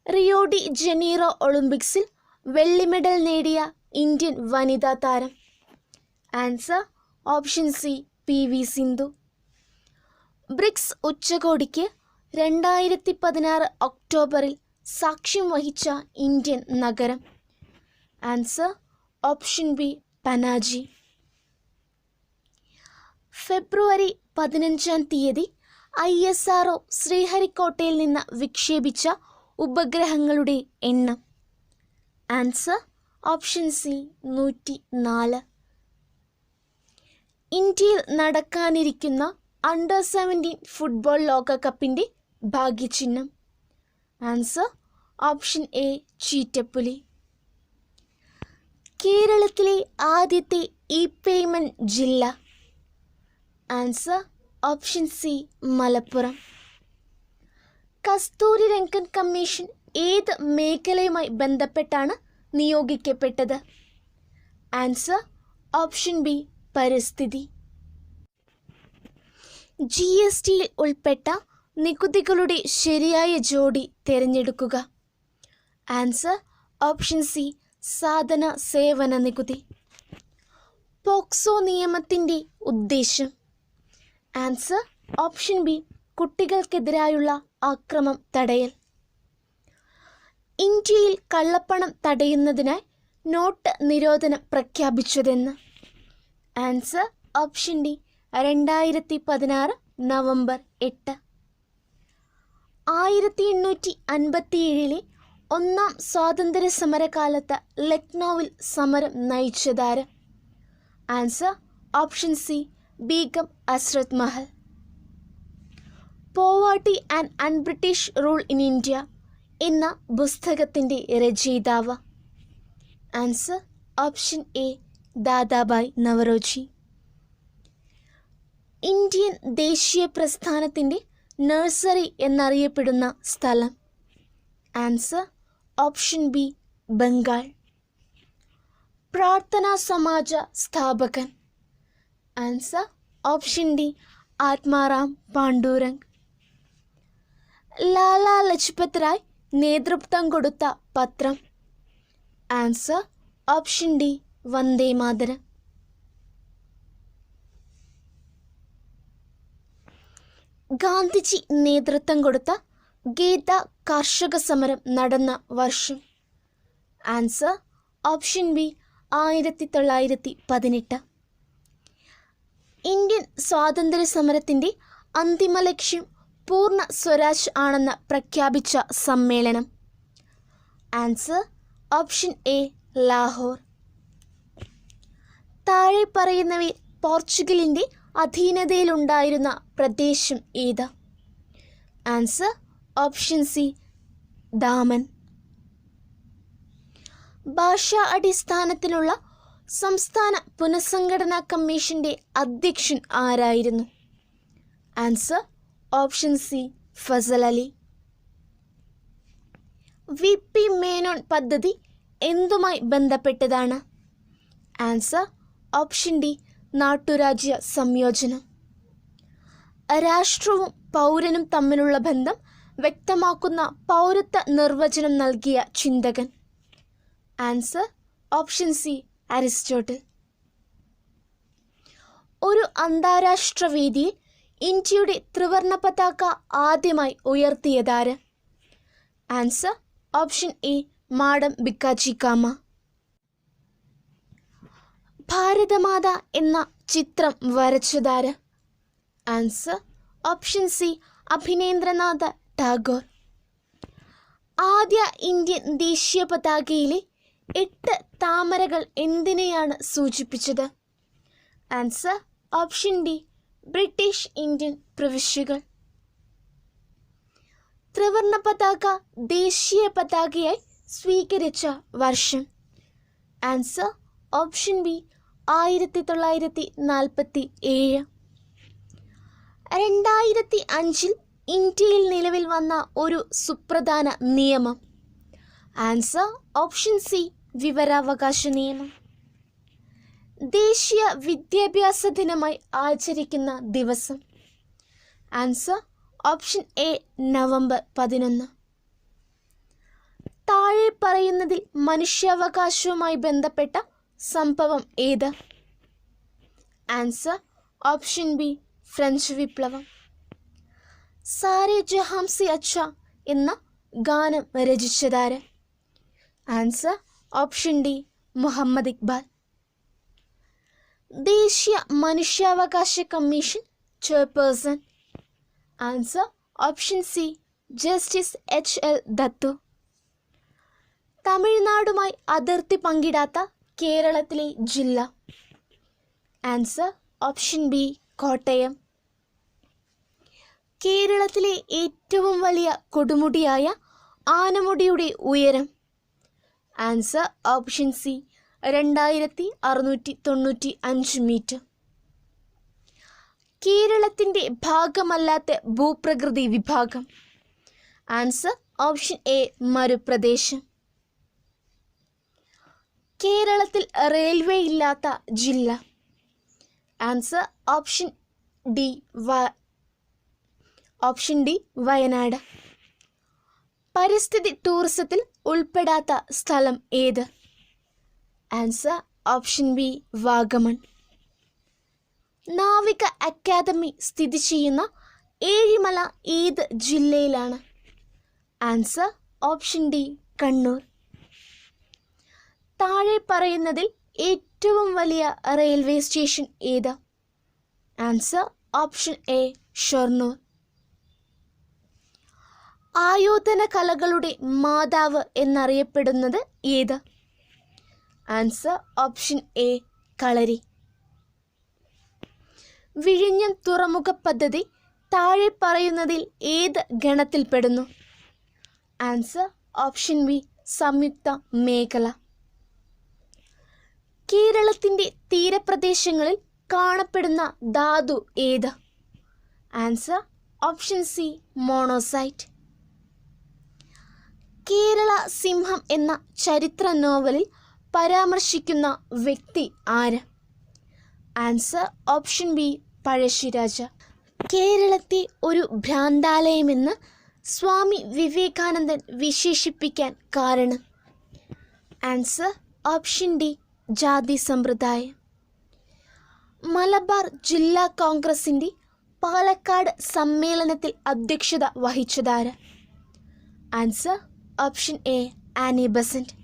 Rio de Janeiro ഒളിമ്പിക്സിൽ വെള്ളി മെഡൽ നേടിയ ഇന്ത്യൻ വനിതാ താരം. Answer option C PV Sindhu. BRICS ഉച്ചകോടിക്ക് 2016 ഒക്ടോബറിൽ സാക്ഷ്യം വഹിച്ച ഇന്ത്യൻ നഗരം. Answer option B Panaji. February 15-ാം തീയതി ISRO ശ്രീഹരിക്കോട്ടയിൽ നിന്ന് വിക്ഷേപിച്ച ഉപഗ്രഹങ്ങളുടെ എണ്ണം. Answer option C 104. ഇന്ത്യയിൽ നടക്കാനിരിക്കുന്ന അണ്ടർ-17 ഫുട്ബോൾ ലോകകപ്പിൻ്റെ ഭാഗ്യചിഹ്നം. ആൻസർ ഓപ്ഷൻ എ ചീറ്റപ്പുലി. കേരളത്തിലെ ആദ്യത്തെ പേയ്മെൻറ്റ് ജില്ല. Answer option C Malappuram. Kasturi Rangan commission ഏത് മേഖലയുമായി ബന്ധപ്പെട്ടാണ് നിയോഗിക്കപ്പെട്ടത്? ആൻസർ ഓപ്ഷൻ ബി പരിസ്ഥിതി. GSTയിൽ ഉൾപ്പെട്ട നികുതികളുടെ ശരിയായ ജോഡി തിരഞ്ഞെടുക്കുക. ആൻസർ ഓപ്ഷൻ സി സാധന സേവന നികുതി. പോക്സോ നിയമത്തിൻ്റെ ഉദ്ദേശം. ആൻസർ ഓപ്ഷൻ ബി കുട്ടികൾക്കെതിരായുള്ള ആക്രമം തടയൽ. ഇന്ത്യയിൽ കള്ളപ്പണം തടയുന്നതിനായി നോട്ട് നിരോധനം പ്രഖ്യാപിച്ചതെന്ന്. Answer option D 2016 November 8. 1857 ഒന്നാം സ്വാതന്ത്ര്യ സമരകാലത്ത് ലക്നൌവിൽ സമരം നയിച്ചതാര്? Answer option C Begum Hazrat Mahal. Poverty and unBritish rule in India എന്ന പുസ്തകത്തിൻ്റെ രചയിതാവ്. Answer option A Dadabhai Naoroji. Indian ദേശീയ പ്രസ്ഥാനത്തിൻ്റെ നഴ്സറി എന്നറിയപ്പെടുന്ന സ്ഥലം. Answer option B Bengal. Prarthana Samaj സ്ഥാപകൻ. Answer option D Atmaram Pandurang. Lala Lajpat Rai നേതൃത്വം കൊടുത്ത പത്രം. Answer option D Vande Mataram. Gandhiji നേതൃത്വം കൊടുത്ത ഗീത കർഷക സമരം നടന്ന വർഷം. Answer option B 1918. ഇന്ത്യൻ സ്വാതന്ത്ര്യ സമരത്തിൻ്റെ അന്തിമ ലക്ഷ്യം പൂർണ്ണ സ്വരാജ് ആണെന്ന് പ്രഖ്യാപിച്ച സമ്മേളനം. Answer option A Lahore. താഴെ പറയുന്നവയിൽ പോർച്ചുഗലിൻ്റെ അധീനതയിലുണ്ടായിരുന്ന പ്രദേശം ഏത്? Answer option C Daman. ഭാഷാ അടിസ്ഥാനത്തിലുള്ള സംസ്ഥാന പുനഃസംഘടനാ കമ്മീഷൻ്റെ അധ്യക്ഷൻ ആരായിരുന്നു? Answer option C Fazal Ali. VP Menon പദ്ധതി എന്തുമായി ബന്ധപ്പെട്ടതാണ്? ആൻസർ ഓപ്ഷൻ ഡി നാട്ടുരാജ്യ സംയോജനം. രാഷ്ട്രവും പൗരനും തമ്മിലുള്ള ബന്ധം വ്യക്തമാക്കുന്ന പൗരത്വ നിർവചനം നൽകിയ ചിന്തകൻ. Answer option C Aristotle. ഒരു അന്താരാഷ്ട്ര വേദിയിൽ ഇന്ത്യയുടെ ത്രിവർണ പതാക ആദ്യമായി ഉയർത്തിയതാര്? Answer option A madam Bhikaiji Cama. Bharatamata എന്ന ചിത്രം വരച്ചതാര്? Answer option C Abanindranath Tagore. ആദ്യ ഇന്ത്യൻ ദേശീയ പതാകയിലെ 8 താമരകൾ എന്തിനെയാണ് സൂചിപ്പിച്ചത്? Answer option D British Indian പ്രവിശ്യകൾ. ത്രിവർണ പതാക ദേശീയ പതാകയായി സ്വീകരിച്ച വർഷം. Answer option B 1947. 2005 ഇന്ത്യയിൽ നിലവിൽ വന്ന ഒരു സുപ്രധാന നിയമം. ആൻസർ ഓപ്ഷൻ സി വിവരാവകാശ നിയമം. ദേശീയ വിദ്യാഭ്യാസ ദിനമായി ആചരിക്കുന്ന ദിവസം? Answer option A November 11. താഴെ പറയുന്നതിൽ മനുഷ്യാവകാശവുമായി ബന്ധപ്പെട്ട സംഭവം ഏത്? ആൻസർ ഓപ്ഷൻ ബി ഫ്രഞ്ച് വിപ്ലവം. സാരേ ജഹാം സെ അച്ഛ എന്ന ഗാനം രചിച്ചതാര്? Answer option D Muhammad Iqbal. ദേശീയ മനുഷ്യാവകാശ commission chairperson? Answer option C justice H.L. Dattu. തമിഴ്നാടുമായി അതിർത്തി പങ്കിടാത്ത കേരളത്തിലെ ജില്ല? Answer option B Kottayam. കേരളത്തിലെ ഏറ്റവും വലിയ കൊടുമുടിയായ ആനമുടിയുടെ ഉയരം? Answer option C 2695 metre. കേരളത്തിൻ്റെ ഭാഗമല്ലാത്ത ഭൂപ്രകൃതി വിഭാഗം? ആൻസർ ഓപ്ഷൻ എ മരുപ്രദേശം. കേരളത്തിൽ റെയിൽവേ ഇല്ലാത്ത ജില്ല? Answer option D Wayanad. പരിസ്ഥിതി ടൂറിസത്തിൽ ഉൾപ്പെടാത്ത സ്ഥലം ഏത്? Answer option B Vagamon. നാവിക അക്കാദമി സ്ഥിതി ചെയ്യുന്ന ഏഴിമല ഏത് ജില്ലയിലാണ്? Answer option D Kannur. താഴെ പറയുന്നതിൽ ഏറ്റവും വലിയ റെയിൽവേ സ്റ്റേഷൻ ഏത്? Answer option A Shoranur. ആയോധന കലകളുടെ മാതാവ് എന്നറിയപ്പെടുന്നത് ഏത്? ആൻസർ ഓപ്ഷൻ എ കളരി. വിഴിഞ്ഞം തുറമുഖ പദ്ധതി താഴെ പറയുന്നതിൽ ഏത് ഗണത്തിൽപ്പെടുന്നു? ആൻസർ ഓപ്ഷൻ ബി സംയുക്ത മേഖല. കേരളത്തിൻ്റെ തീരപ്രദേശങ്ങളിൽ കാണപ്പെടുന്ന ധാതു ഏത്? Answer option C monazite. Kerala Simham എന്ന ചരിത്ര നോവലിൽ പരാമർശിക്കുന്ന വ്യക്തി ആര്? Answer option B Pazhassi Raja. കേരളത്തെ ഒരു ഭ്രാന്താലയമെന്ന് സ്വാമി വിവേകാനന്ദൻ വിശേഷിപ്പിക്കാൻ കാരണം? ആൻസർ ഓപ്ഷൻ ഡി ജാതി സമ്പ്രദായം. മലബാർ ജില്ലാ കോൺഗ്രസിൻ്റെ പാലക്കാട് സമ്മേളനത്തിൽ അധ്യക്ഷത വഹിച്ചതാര്? Answer option A Annie Besant.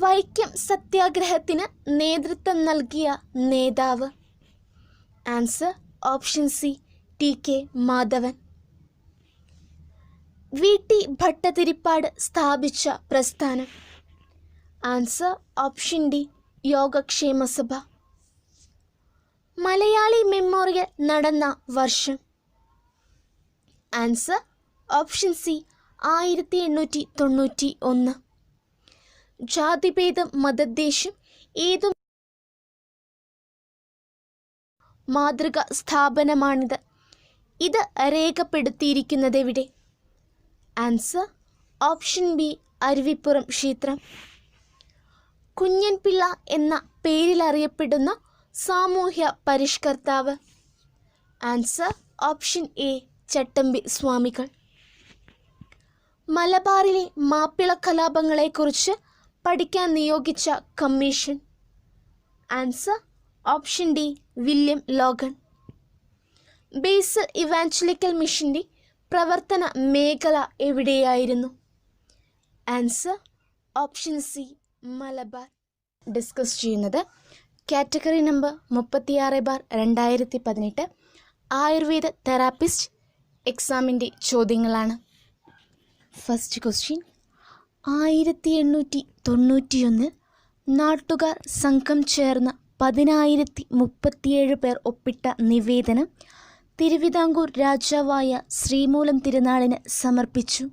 Vaikom സത്യാഗ്രഹത്തിന് നേതൃത്വം നൽകിയ നേതാവ്? Answer option C TK Madhavan. VT Bhattathiripad സ്ഥാപിച്ച പ്രസ്ഥാനം? ആൻസർ ഓപ്ഷൻ ഡി യോഗക്ഷേമ സഭ. മലയാളി മെമ്മോറിയൽ നടന്ന വർഷം? Answer option C 1891. ജാതിഭേദം മതദ്വേഷം ഏതു മാതൃക സ്ഥാപനമാണിത്? ഇത് രേഖപ്പെടുത്തിയിരിക്കുന്നതെവിടെ? ആൻസർ ഓപ്ഷൻ ബി അരുവിപ്പുറം ക്ഷേത്രം. കുഞ്ഞൻപിള്ള എന്ന പേരിലറിയപ്പെടുന്ന സാമൂഹ്യ പരിഷ്കർത്താവ്? Answer option A Chattampi Swamikal. മലബാറിലെ മാപ്പിള കലാപങ്ങളെക്കുറിച്ച് പഠിക്കാൻ നിയോഗിച്ച commission? Answer option D William Logan. Basel evangelical മിഷൻ്റെ പ്രവർത്തന മേഖല എവിടെയായിരുന്നു? Answer option C Malabar. Discuss ചെയ്യുന്നത് കാറ്റഗറി നമ്പർ 36/2018 ആയുർവേദ തെറാപ്പിസ്റ്റ് എക്സാമിൻ്റെ ചോദ്യങ്ങളാണ്. ഫസ്റ്റ് ക്വസ്റ്റ്യൻ, 1891 നാട്ടുകാർ സംഘം ചേർന്ന് 10,037 പേർ ഒപ്പിട്ട നിവേദനം തിരുവിതാംകൂർ രാജാവായ ശ്രീമൂലം തിരുനാളിന് സമർപ്പിച്ചു.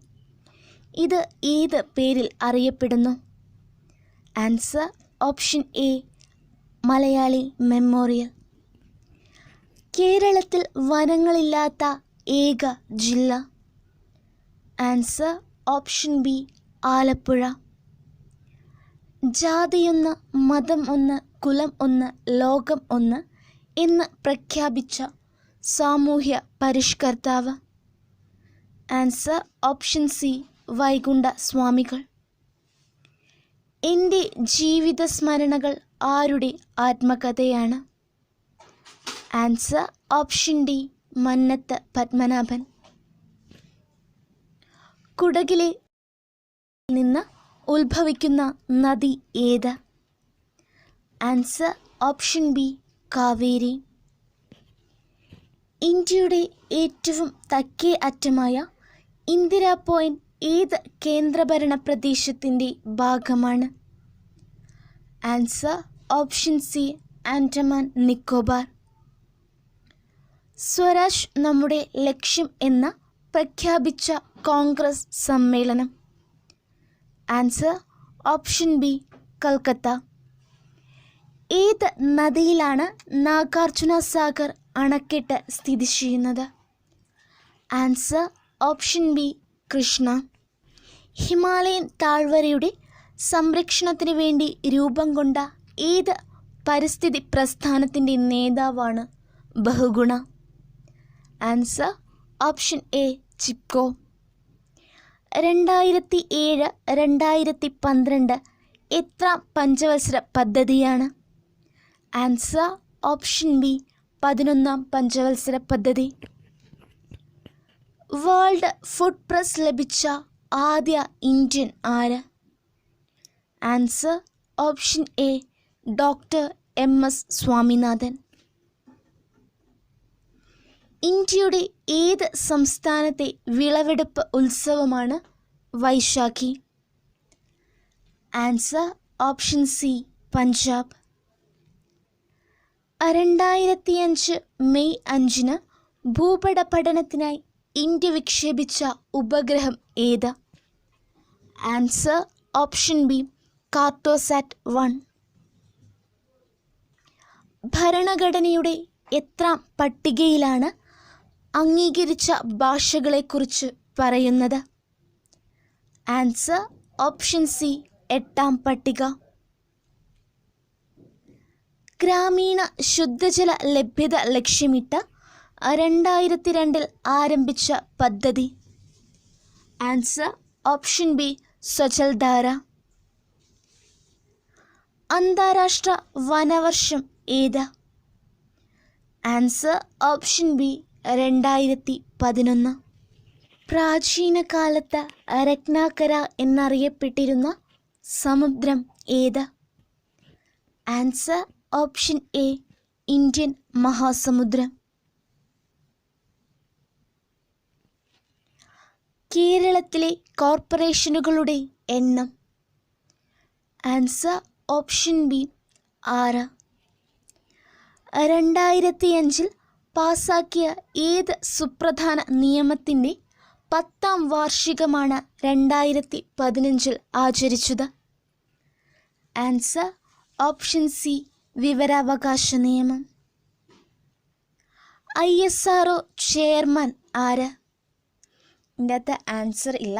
ഇത് ഏത് പേരിൽ അറിയപ്പെടുന്നു? Answer option A Malayali memorial. കേരളത്തിൽ വനങ്ങളില്ലാത്ത ഏക ജില്ല? Answer option B Alappuzha. ജാതിയൊന്ന് മതം ഒന്ന് കുലം ഒന്ന് ലോകം ഒന്ന് എന്ന് പ്രഖ്യാപിച്ച സാമൂഹ്യ പരിഷ്കർത്താവ്? Answer option C Vaikunda Swamikal. എൻ്റെ ജീവിത സ്മരണകൾ ആരുടെ ആത്മകഥയാണ്? Answer option D Mannath Padmanabhan. കുടകിലെ നിന്ന് ഉത്ഭവിക്കുന്ന നദി ഏത്? Answer option B Kaveri. ഇന്ത്യയുടെ ഏറ്റവും തെക്കേ അറ്റമായ ഇന്ദിരാ പോയിന്റ് ഏത് കേന്ദ്രഭരണ പ്രദേശത്തിൻ്റെ ഭാഗമാണ്? Answer option C Andaman Nicobar. Swaraj നമ്മുടെ ലക്ഷ്യം എന്ന പ്രഖ്യാപിച്ച കോൺഗ്രസ് സമ്മേളനം? Answer option B Calcutta. ഏത് നദിയിലാണ് നാഗാർജുന സാഗർ അണക്കെട്ട് സ്ഥിതി ചെയ്യുന്നത്? Answer option B Krishna. Himalayan താഴ്വരയുടെ സംരക്ഷണത്തിന് വേണ്ടി രൂപം കൊണ്ട ഏത് പരിസ്ഥിതി പ്രസ്ഥാനത്തിൻ്റെ നേതാവാണ് Bahuguna? Answer option A Chipko. 2007-2012 എത്ര പഞ്ചവത്സര പദ്ധതിയാണ്? ആൻസർ ഓപ്ഷൻ ബി 11ാം പഞ്ചവത്സര പദ്ധതി. വേൾഡ് ഫുഡ് പ്രസ് ലഭിച്ച ആദ്യ ഇന്ത്യൻ ആര്? Answer option A doctor MS Swaminathan. ഇന്ത്യയുടെ ഏത് സംസ്ഥാനത്തെ വിളവെടുപ്പ് ഉത്സവമാണ് Vaisakhi? Answer option C Punjab. 2005 May 5 ഭൂപട പഠനത്തിനായി ഇന്ത്യ വിക്ഷേപിച്ച ഉപഗ്രഹം ഏത്? Answer option B Cartosat 1. ഭരണഘടനയുടെ എത്രാം പട്ടികയിലാണ് അംഗീകരിച്ച ഭാഷകളെക്കുറിച്ച് പറയുന്നത്? ആൻസർ ഓപ്ഷൻ സി 8ാം പട്ടിക. ഗ്രാമീണ ശുദ്ധജല ലഭ്യത ലക്ഷ്യമിട്ട് 2002 ആരംഭിച്ച പദ്ധതി? Answer option B Swajaldhara. അന്താരാഷ്ട്ര വനവർഷം ഏത്? Answer option B 2011. പ്രാചീന കാലത്ത് രത്നാകര എന്നറിയപ്പെട്ടിരുന്ന സമുദ്രം ഏത്? ആൻസർ ഓപ്ഷൻ എ ഇന്ത്യൻ മഹാസമുദ്രം. കേരളത്തിലെ കോർപ്പറേഷനുകളുടെ എണ്ണം? Answer option B 6. 2005 പാസാക്കിയ ഏത് സുപ്രധാന നിയമത്തിൻ്റെ 10ാം വാർഷികമാണ് 2015 ആചരിച്ചത്? ആൻസർ ഓപ്ഷൻ സി വിവരാവകാശ നിയമം. ISRO ചെയർമാൻ ആര്? ഇതിൻ്റെ അകത്ത് ആൻസർ ഇല്ല.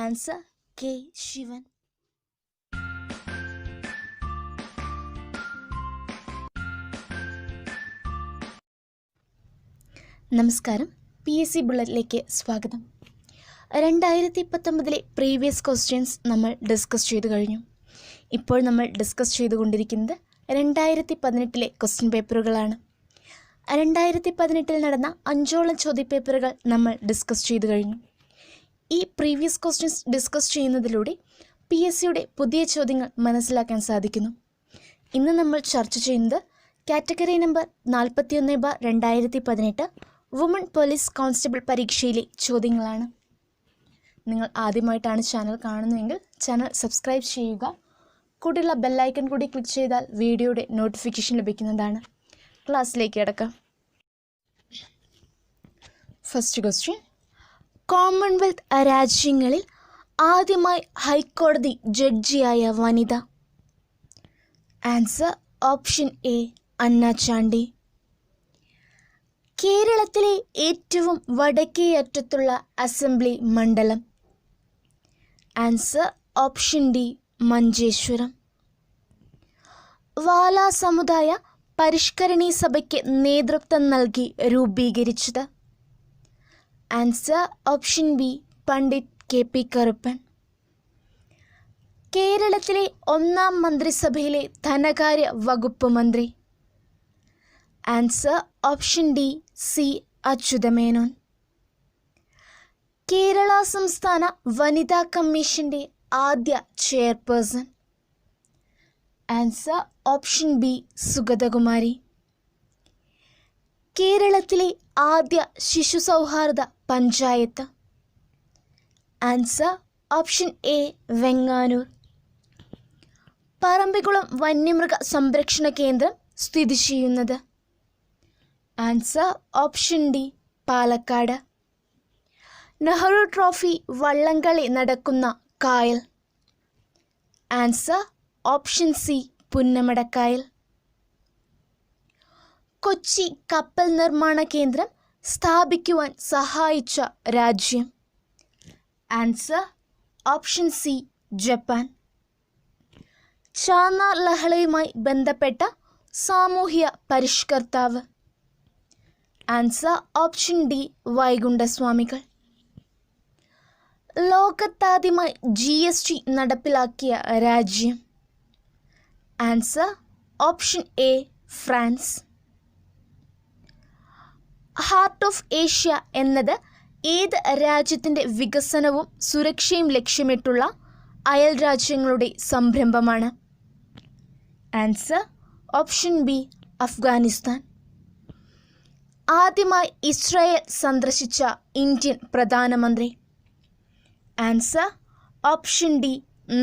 Answer K. ശിവൻ. നമസ്കാരം, PSC ബുള്ളറ്റിലേക്ക് സ്വാഗതം. 2019 പ്രീവിയസ് ക്വസ്റ്റ്യൻസ് നമ്മൾ ഡിസ്കസ് ചെയ്തു കഴിഞ്ഞു. ഇപ്പോൾ നമ്മൾ ഡിസ്കസ് ചെയ്തുകൊണ്ടിരിക്കുന്നത് 2018 ക്വസ്റ്റ്യൻ പേപ്പറുകളാണ്. 2018 നടന്ന 5ഓളം ചോദ്യപേപ്പറുകൾ നമ്മൾ ഡിസ്കസ് ചെയ്തു കഴിഞ്ഞു. ഈ പ്രീവിയസ് ക്വസ്റ്റ്യൻസ് ഡിസ്കസ് ചെയ്യുന്നതിലൂടെ PSCയുടെ പുതിയ ചോദ്യങ്ങൾ മനസ്സിലാക്കാൻ സാധിക്കുന്നു. ഇന്ന് നമ്മൾ ചർച്ച ചെയ്യുന്നത് category number 41/2018 woman police constable പരീക്ഷയിലെ ചോദ്യങ്ങളാണ്. നിങ്ങൾ ആദ്യമായിട്ടാണ് ചാനൽ കാണുന്നതെങ്കിൽ ചാനൽ സബ്സ്ക്രൈബ് ചെയ്യുക. കൂടെയുള്ള ബെല്ലൈക്കൺ കൂടി ക്ലിക്ക് ചെയ്താൽ വീഡിയോയുടെ നോട്ടിഫിക്കേഷൻ ലഭിക്കുന്നതാണ്. ക്ലാസ്സിലേക്ക് കിടക്കാം. ഫസ്റ്റ് ക്വസ്റ്റ്യൻ, കോമൺവെൽത്ത് രാജ്യങ്ങളിൽ ആദ്യമായി ഹൈക്കോടതി ജഡ്ജിയായ വനിത? Answer option A Anna Chandy. കേരളത്തിലെ ഏറ്റവും വടക്കേ അറ്റത്തുള്ള അസംബ്ലി മണ്ഡലം? Answer option D Manjeshwaram. Vala സമുദായ പരിഷ്കരണി സഭയ്ക്ക് നേതൃത്വം നൽകി രൂപീകരിച്ചത്? Answer option B Pandit KP Karuppan. കേരളത്തിലെ ഒന്നാം മന്ത്രിസഭയിലെ ധനകാര്യ വകുപ്പ് മന്ത്രി? Answer option D C Achutha Menon. Kerala സംസ്ഥാന വനിതാ കമ്മീഷന്റെ ആദ്യ chairperson? Answer option B Sugathakumari. കേരളത്തിലെ ആദ്യ ശിശു സൗഹാർദ്ദ panchayat? Answer option A Venganoor. Parambikulam വന്യമൃഗ സംരക്ഷണ കേന്ദ്രം സ്ഥിതി ചെയ്യുന്നത്? Answer option D Palakkad. Nehru trophy വള്ളംകളി നടക്കുന്ന കായൽ? ആൻസർ ഓപ്ഷൻ സി പുന്നമടക്കായൽ. കൊച്ചി കപ്പൽ നിർമ്മാണ കേന്ദ്രം സ്ഥാപിക്കുവാൻ സഹായിച്ച രാജ്യം? Answer option C Japan. Channar ലഹളയുമായി ബന്ധപ്പെട്ട സാമൂഹ്യ പരിഷ്കർത്താവ്? Answer option D Vaikunda Swamikal. ലോകത്താദ്യമായി GST നടപ്പിലാക്കിയ രാജ്യം? Answer option A France. Heart of Asia എന്നത് ഏത് രാജ്യത്തിൻ്റെ വികസനവും സുരക്ഷയും ലക്ഷ്യമിട്ടുള്ള അയൽ രാജ്യങ്ങളുടെ സംരംഭമാണ്? Answer option B Afghanistan. ആദ്യമായി ഇസ്രായേൽ സന്ദർശിച്ച ഇന്ത്യൻ പ്രധാനമന്ത്രി? Answer option D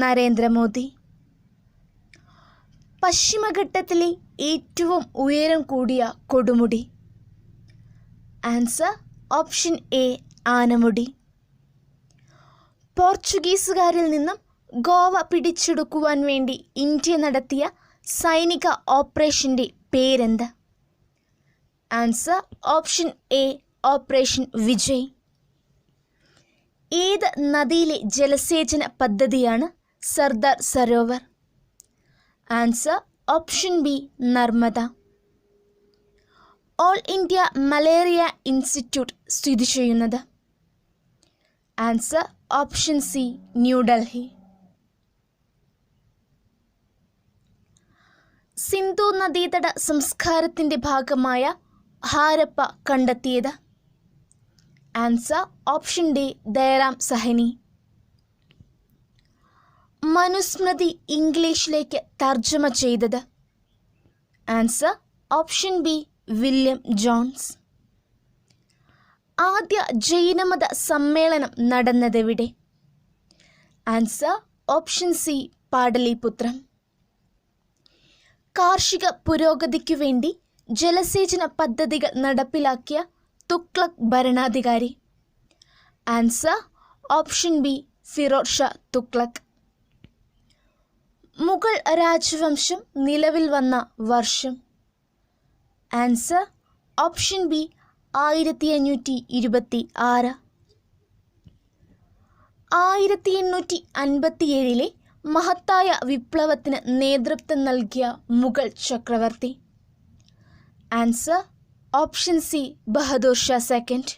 Narendra Modi. പശ്ചിമഘട്ടത്തിലെ ഏറ്റവും ഉയരം കൂടിയ കൊടുമുടി? Answer option A Anamudi. പോർച്ചുഗീസുകാരിൽ നിന്നും ഗോവ പിടിച്ചെടുക്കുവാൻ വേണ്ടി ഇന്ത്യ നടത്തിയ സൈനിക ഓപ്പറേഷൻ്റെ പേരെന്ത്? Answer option A operation Vijay. ഏത് നദിയിലെ ജലസേചന പദ്ധതിയാണ് Sardar Sarovar? Answer option B Narmada. All India malaria institute സ്ഥിതി ചെയ്യുന്നത്? Answer option C New Delhi. Sindhu നദീതട സംസ്കാരത്തിൻ്റെ ഭാഗമായ ഹാരപ്പ കണ്ടെത്തിയത്? Answer option D Dayaram Sahni. Manusmriti ഇംഗ്ലീഷിലേക്ക് തർജ്ജമ ചെയ്തത്? Answer option B William Jones. ആദ്യ ജൈനമത സമ്മേളനം നടന്നതെവിടെ? Answer option C Pataliputra. കാർഷിക പുരോഗതിക്കു വേണ്ടി ജലസേചന പദ്ധതികൾ നടപ്പിലാക്കിയ തുഗ്ലക് ഭരണാധികാരി? Answer option B Firoz Shah Tughlaq. Mughal രാജവംശം നിലവിൽ വന്ന വർഷം? Answer option B 1526. 1857 മഹത്തായ വിപ്ലവത്തിന് നേതൃത്വം നൽകിയ മുഗൾ ചക്രവർത്തി? Answer option C Bahadur Shah second.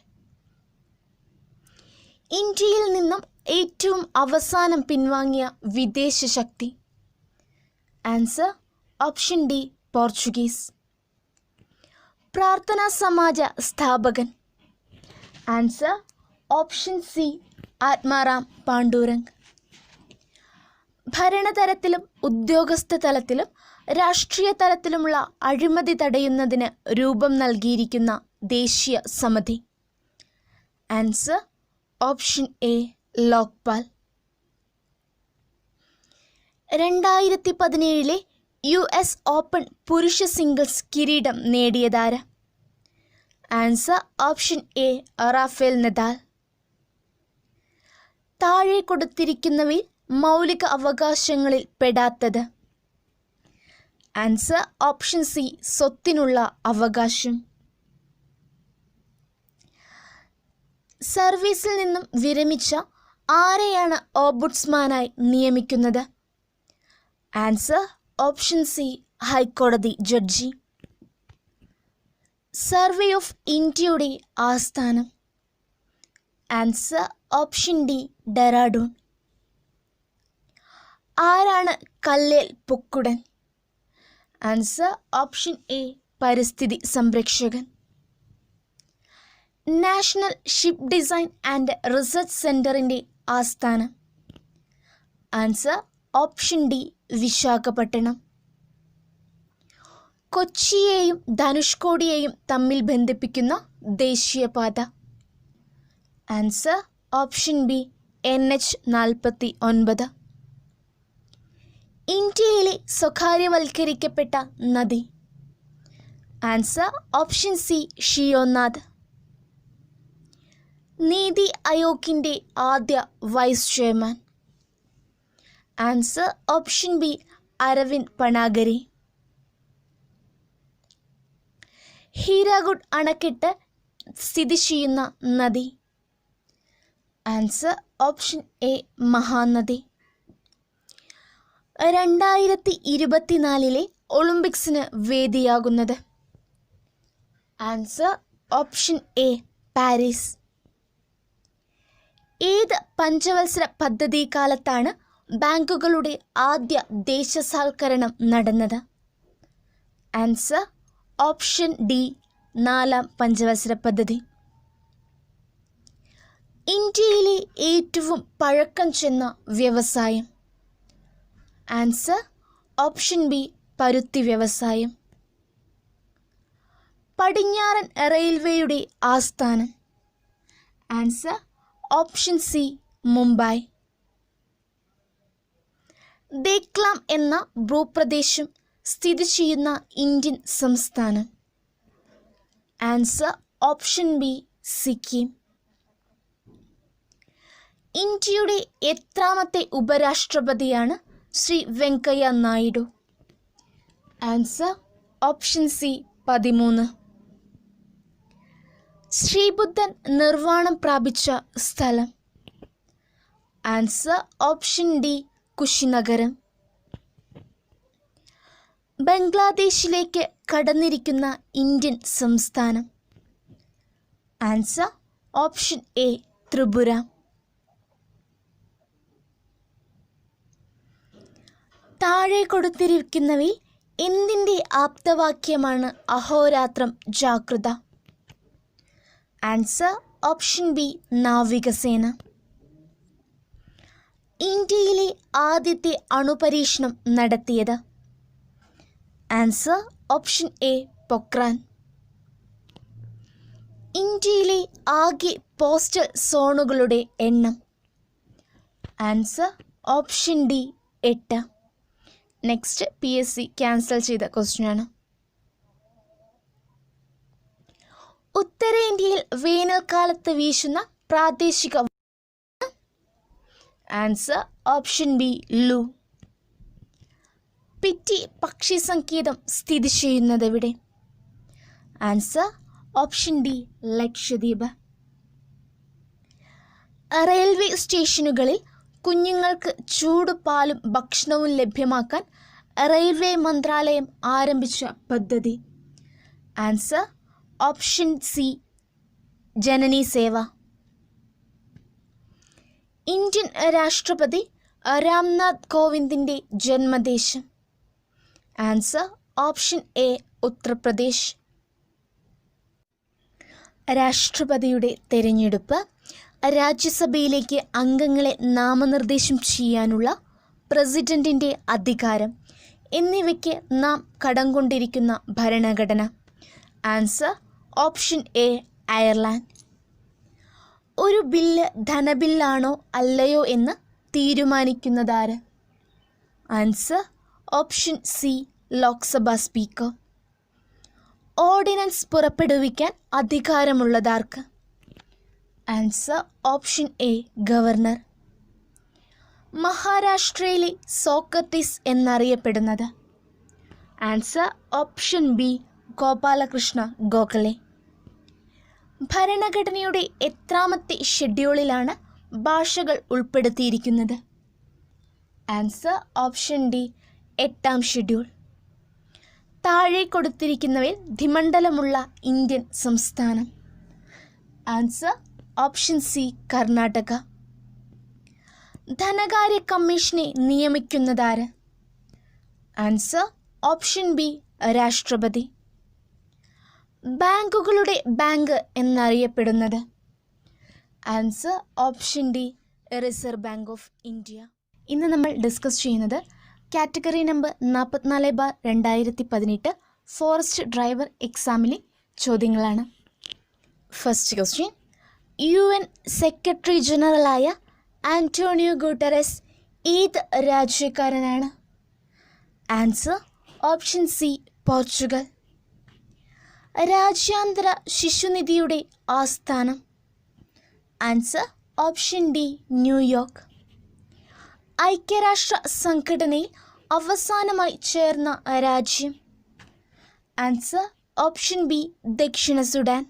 ഇന്ത്യയിൽ നിന്നും ഏറ്റവും അവസാനം പിൻവാങ്ങിയ വിദേശ ശക്തി? Answer option D Portuguese. Prarthana Samaj സ്ഥാപകൻ? Answer option C Atmaram Pandurang. ഭരണതലത്തിലും ഉദ്യോഗസ്ഥ തലത്തിലും രാഷ്ട്രീയ തലത്തിലുമുള്ള അഴിമതി തടയുന്നതിന് രൂപം നൽകിയിരിക്കുന്ന ദേശീയ സമിതി? Answer option A Lokpal. 2017 US open പുരുഷ സിംഗിൾസ് കിരീടം നേടിയതാര്? Answer option A Rafael Nadal. താഴെ കൊടുത്തിരിക്കുന്നവയിൽ മൗലിക അവകാശങ്ങളിൽ പെടാത്തത്? ആൻസർ ഓപ്ഷൻ സി സ്വത്തിനുള്ള അവകാശം. സർവീസിൽ നിന്നും വിരമിച്ച ആരെയാണ് ഓംബുഡ്സ്മാനായി നിയമിക്കുന്നത്? ആൻസർ ഓപ്ഷൻ സി ഹൈക്കോടതി ജഡ്ജി. സർവേ ഓഫ് ഇന്ത്യയുടെ ആസ്ഥാനം. Answer option D Dehradun. ആരാണ് Kallen Pokkudan? Answer option A പരിസ്ഥിതി സംരക്ഷകൻ. National ship design and research സെൻ്ററിൻ്റെ ആസ്ഥാനം. Answer option D Visakhapatnam. കൊച്ചിയെയും ധനുഷ്കോടിയെയും തമ്മിൽ ബന്ധിപ്പിക്കുന്ന ദേശീയപാത. Answer option B NH-49. ഇന്ത്യയിലെ സ്വകാര്യവൽക്കരിക്കപ്പെട്ട നദി. Answer option C Sheonath. NITI ആയോഗിൻ്റെ ആദ്യ vice chairman. Answer option B Arvind Panagariya. Hirakud അണക്കെട്ട് സ്ഥിതി ചെയ്യുന്ന നദി. Answer option A Mahanadi. 2024 ഒളിമ്പിക്സിന് വേദിയാകുന്നത്. Answer option A Paris. ഏത് പഞ്ചവത്സര പദ്ധതി കാലത്താണ് ബാങ്കുകളുടെ ആദ്യ ദേശസാൽക്കരണം നടന്നത്? ആൻസർ ഓപ്ഷൻ ഡി 4ാം പഞ്ചവത്സര പദ്ധതി. ഇന്ത്യയിലെ ഏറ്റവും പഴക്കം ചെന്ന വ്യവസായം. ആൻസർ ഓപ്ഷൻ ബി പരുത്തി വ്യവസായം. പടിഞ്ഞാറൻ റെയിൽവേയുടെ ആസ്ഥാനം. Answer option C Mumbai. Doklam എന്ന ഭൂപ്രദേശം സ്ഥിതി ചെയ്യുന്ന ഇന്ത്യൻ സംസ്ഥാനം. Answer option B Sikkim. ഇന്ത്യയുടെ എത്രാമത്തെ ഉപരാഷ്ട്രപതിയാണ് Shri Venkaiah Naidu? Answer option C 13. ശ്രീബുദ്ധൻ നിർവ്വാണം പ്രാപിച്ച സ്ഥലം. Answer option D Kushinagar. ബംഗ്ലാദേശിലേക്ക് കടന്നിരിക്കുന്ന ഇന്ത്യൻ സംസ്ഥാനം. Answer option A Tripura. താഴെ കൊടുത്തിരിക്കുന്നവയിൽ എന്തിൻ്റെ ആപ്തവാക്യമാണ് അഹോരാത്രം ജാഗ്രത? ആൻസർ ഓപ്ഷൻ ബി നാവികസേന. ഇന്ത്യയിലെ ആദ്യത്തെ അണുപരീക്ഷണം നടത്തിയത്? Answer option A Pokhran. ഇന്ത്യയിലെ ആകെ പോസ്റ്റൽ സോണുകളുടെ എണ്ണം? Answer option D 8. Next PSC cancel ചെയ്ത ക്വസ്റ്റ്യനാണ്. ഉത്തരേന്ത്യയിൽ വേനൽക്കാലത്ത് വീശുന്ന പ്രാദേശിക. ആൻസർ ഓപ്ഷൻ ബി ലു. പിറ്റി പക്ഷി സങ്കേതം സ്ഥിതി ചെയ്യുന്നത് എവിടെ? Answer option D Lakshadweep. Railway സ്റ്റേഷനുകളിൽ കുഞ്ഞുങ്ങൾക്ക് ചൂട് പാലും ഭക്ഷണവും ലഭ്യമാക്കാൻ റെയിൽവേ മന്ത്രാലയം ആരംഭിച്ച പദ്ധതി? Answer option C Janani Seva. Indian രാഷ്ട്രപതി രാംനാഥ് കോവിന്ദിൻ്റെ ജന്മദേശം? Answer option A Uttar Pradesh. രാഷ്ട്രപതിയുടെ തിരഞ്ഞെടുപ്പ്, രാജ്യസഭയിലേക്ക് അംഗങ്ങളെ നാമനിർദ്ദേശം ചെയ്യാനുള്ള പ്രസിഡന്റിൻ്റെ അധികാരം എന്നിവയ്ക്ക് നാം കടം കൊണ്ടിരിക്കുന്ന ഭരണഘടന? Answer option A Ireland. ഒരു ബില്ല് ധനബില്ലാണോ അല്ലയോ എന്ന് തീരുമാനിക്കുന്നതാര്? Answer option C Lok Sabha speaker. Ordinance പുറപ്പെടുവിക്കാൻ അധികാരമുള്ളതാർക്ക്? Answer option A governor. മഹാരാഷ്ട്രയിലെ സോക്രട്ടീസ് എന്നറിയപ്പെടുന്നത്? Answer option B Gopal Krishna Gokhale. ഭരണഘടനയുടെ എത്രാമത്തെ ഷെഡ്യൂളിലാണ് ഭാഷകൾ ഉൾപ്പെടുത്തിയിരിക്കുന്നത്? ആൻസർ ഓപ്ഷൻ ഡി 8ാം ഷെഡ്യൂൾ. താഴെ കൊടുത്തിരിക്കുന്നവയിൽ ദ്വിമണ്ഡലമുള്ള ഇന്ത്യൻ സംസ്ഥാനം? Answer option C Karnataka. ധനകാര്യ കമ്മീഷനെ നിയമിക്കുന്നതാര്? ആൻസർ ഓപ്ഷൻ ബി രാഷ്ട്രപതി. ബാങ്കുകളുടെ ബാങ്ക് എന്നറിയപ്പെടുന്നത്? Answer option D reserve bank of India. ഇന്ന് നമ്മൾ ഡിസ്കസ് ചെയ്യുന്നത് കാറ്റഗറി നമ്പർ 44/2018 ഫോറസ്റ്റ് ഡ്രൈവർ എക്സാമിലെ ചോദ്യങ്ങളാണ്. ഫസ്റ്റ് ക്വസ്റ്റ്യൻ, UN സെക്രട്ടറി ജനറലായ ആന്റോണിയോ ഗുട്ടറസ് ഏത് രാജ്യക്കാരനാണ്? Answer option C Portugal. രാജ്യാന്തര ശിശുനിധിയുടെ ആസ്ഥാനം? Answer option D New York. ഐക്യരാഷ്ട്ര സംഘടനയിൽ അവസാനമായി ചേർന്ന രാജ്യം? ആൻസർ ഓപ്ഷൻ ബി ദക്ഷിണ സുഡാൻ.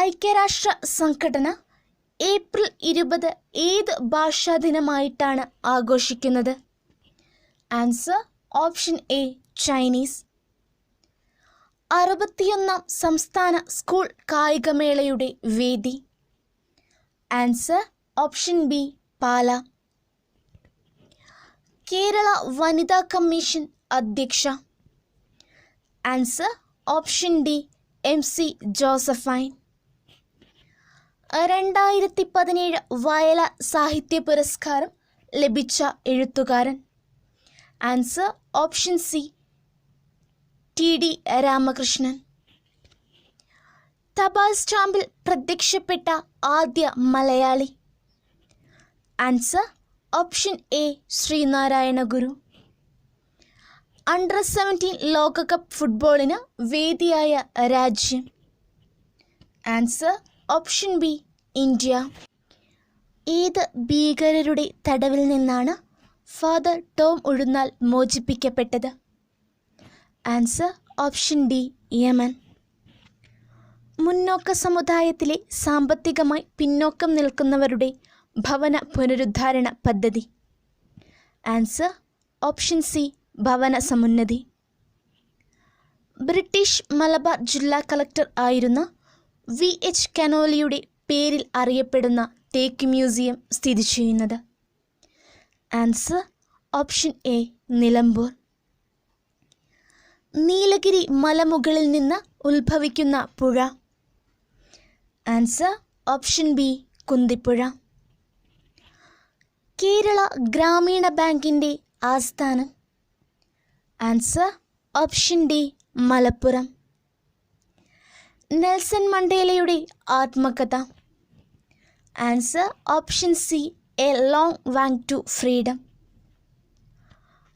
ഐക്യരാഷ്ട്ര സംഘടന ഏപ്രിൽ 20 ഏത് ഭാഷാ ദിനമായിട്ടാണ് ആഘോഷിക്കുന്നത്? Answer option A Chinese. 61ാം സംസ്ഥാന സ്കൂൾ കായികമേളയുടെ വേദി? Answer option B Pala. Kerala വനിതാ കമ്മീഷൻ അധ്യക്ഷ? Answer option D MC Josephine. 2017 Vayala സാഹിത്യ പുരസ്കാരം ലഭിച്ച എഴുത്തുകാരൻ? Answer option C TD Ramakrishnan. തപാൽ സ്റ്റാമ്പിൽ പ്രത്യക്ഷപ്പെട്ട ആദ്യ മലയാളി? Answer option A Sreenarayana Guru. അണ്ടർ-17 ലോകകപ്പ് ഫുട്ബോളിന് വേദിയായ രാജ്യം? Answer option B India. ഏത് ഭീകരരുടെ തടവിൽ നിന്നാണ് ഫാദർ ടോം ഉഴുന്നാൽ മോചിപ്പിക്കപ്പെട്ടത്? Answer option D Yemen. മുന്നോക്ക സമുദായത്തിലെ സാമ്പത്തികമായി പിന്നോക്കം നിൽക്കുന്നവരുടെ ഭവന പുനരുദ്ധാരണ പദ്ധതി? ആൻസർ ഓപ്ഷൻ സി ഭവന സമുന്നതി. ബ്രിട്ടീഷ് മലബാർ ജില്ലാ കളക്ടർ ആയിരുന്ന VH കനോലിയുടെ പേരിൽ അറിയപ്പെടുന്ന തേക്ക് മ്യൂസിയം സ്ഥിതി ചെയ്യുന്നത്? Answer option A Nilambur. Nilgiri മലമുകളിൽ നിന്ന് ഉത്ഭവിക്കുന്ന പുഴ? Answer option B Kunthipuzha. Kerala ഗ്രാമീണ ബാങ്കിൻ്റെ ആസ്ഥാനം? Answer option D Malappuram. Nelson മണ്ടേലയുടെ ആത്മകഥ? Answer option C a long walk to freedom.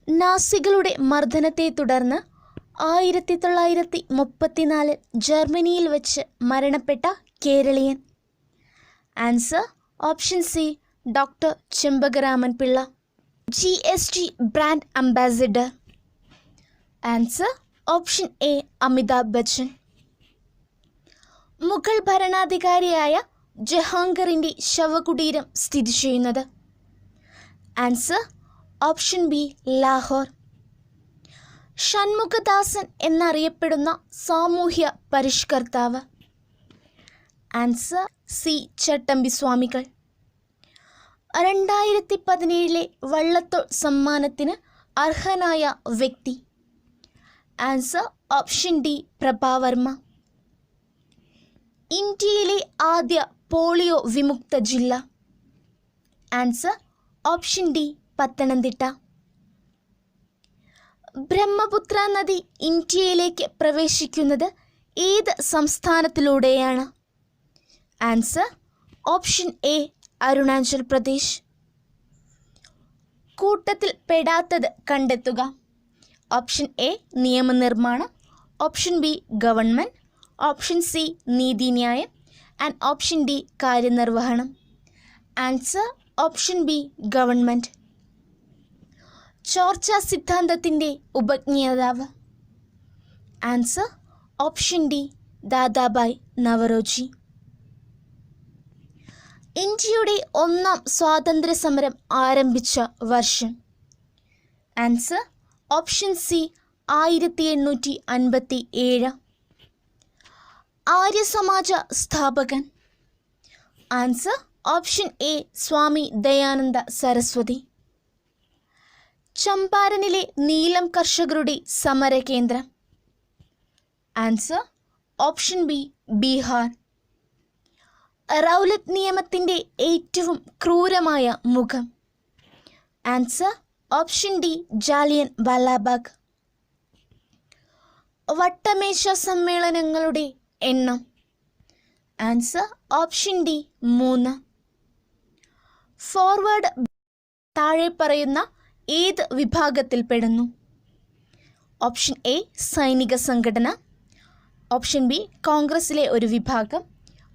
നാസികളുടെ മർദ്ദനത്തെ തുടർന്ന് 1934 ജർമ്മനിയിൽ വച്ച് മരണപ്പെട്ട കേരളീയൻ? Answer option C doctor Chempakaraman Pillai. GST brand ambassador? Answer option A Amitabh Bachchan. Mughal ഭരണാധികാരിയായ ജഹാംഗീറിൻ്റെ ശവകുടീരം സ്ഥിതി ചെയ്യുന്നത്? Answer option B Lahore. Shanmukhadasan എന്നറിയപ്പെടുന്ന സാമൂഹ്യ പരിഷ്കർത്താവ്? ആൻസർ സി ചട്ടമ്പി സ്വാമികൾ. 2017 വള്ളത്തോൾ സമ്മാനത്തിന് അർഹനായ വ്യക്തി? Answer option D Prabhavarma. ഇന്ത്യയിലെ ആദ്യ പോളിയോ വിമുക്ത ജില്ല? Answer option D Pathanamthitta. Brahmaputra നദി ഇന്ത്യയിലേക്ക് പ്രവേശിക്കുന്നത് ഏത് സംസ്ഥാനത്തിലൂടെയാണ്? Answer option A Arunachal Pradesh. കൂട്ടത്തിൽ പെടാത്തത് കണ്ടെത്തുക? ഓപ്ഷൻ എ നിയമനിർമ്മാണം, option B government, option C നീതിന്യായം ആൻഡ് ഓപ്ഷൻ ഡി കാര്യനിർവഹണം. Answer option B government. ചോർച്ച സിദ്ധാന്തത്തിൻ്റെ ഉപജ്ഞാതാവ്? Answer option D Dadabhai Naoroji. ഇന്ത്യയുടെ ഒന്നാം സ്വാതന്ത്ര്യ സമരം ആരംഭിച്ച വർഷം? Answer option C 1857. ആര്യസമാജ സ്ഥാപകൻ. Answer option A Swami Dayananda Saraswati. ചമ്പാരനിലെ നീലം കർഷകരുടെ സമരകേന്ദ്രം. Answer option B Bihar. Rowlatt നിയമത്തിൻ്റെ ഏറ്റവും ക്രൂരമായ മുഖം. Answer option D Jallianwala Bagh. വട്ടമേശ സമ്മേളനങ്ങളുടെ എണ്ണം. Answer option D 3. ഫോർവേഡ് താഴെ പറയുന്ന ഏത് വിഭാഗത്തിൽപ്പെടുന്നു? ഓപ്ഷൻ എ സൈനിക സംഘടന, ഓപ്ഷൻ ബി കോൺഗ്രസിലെ ഒരു വിഭാഗം,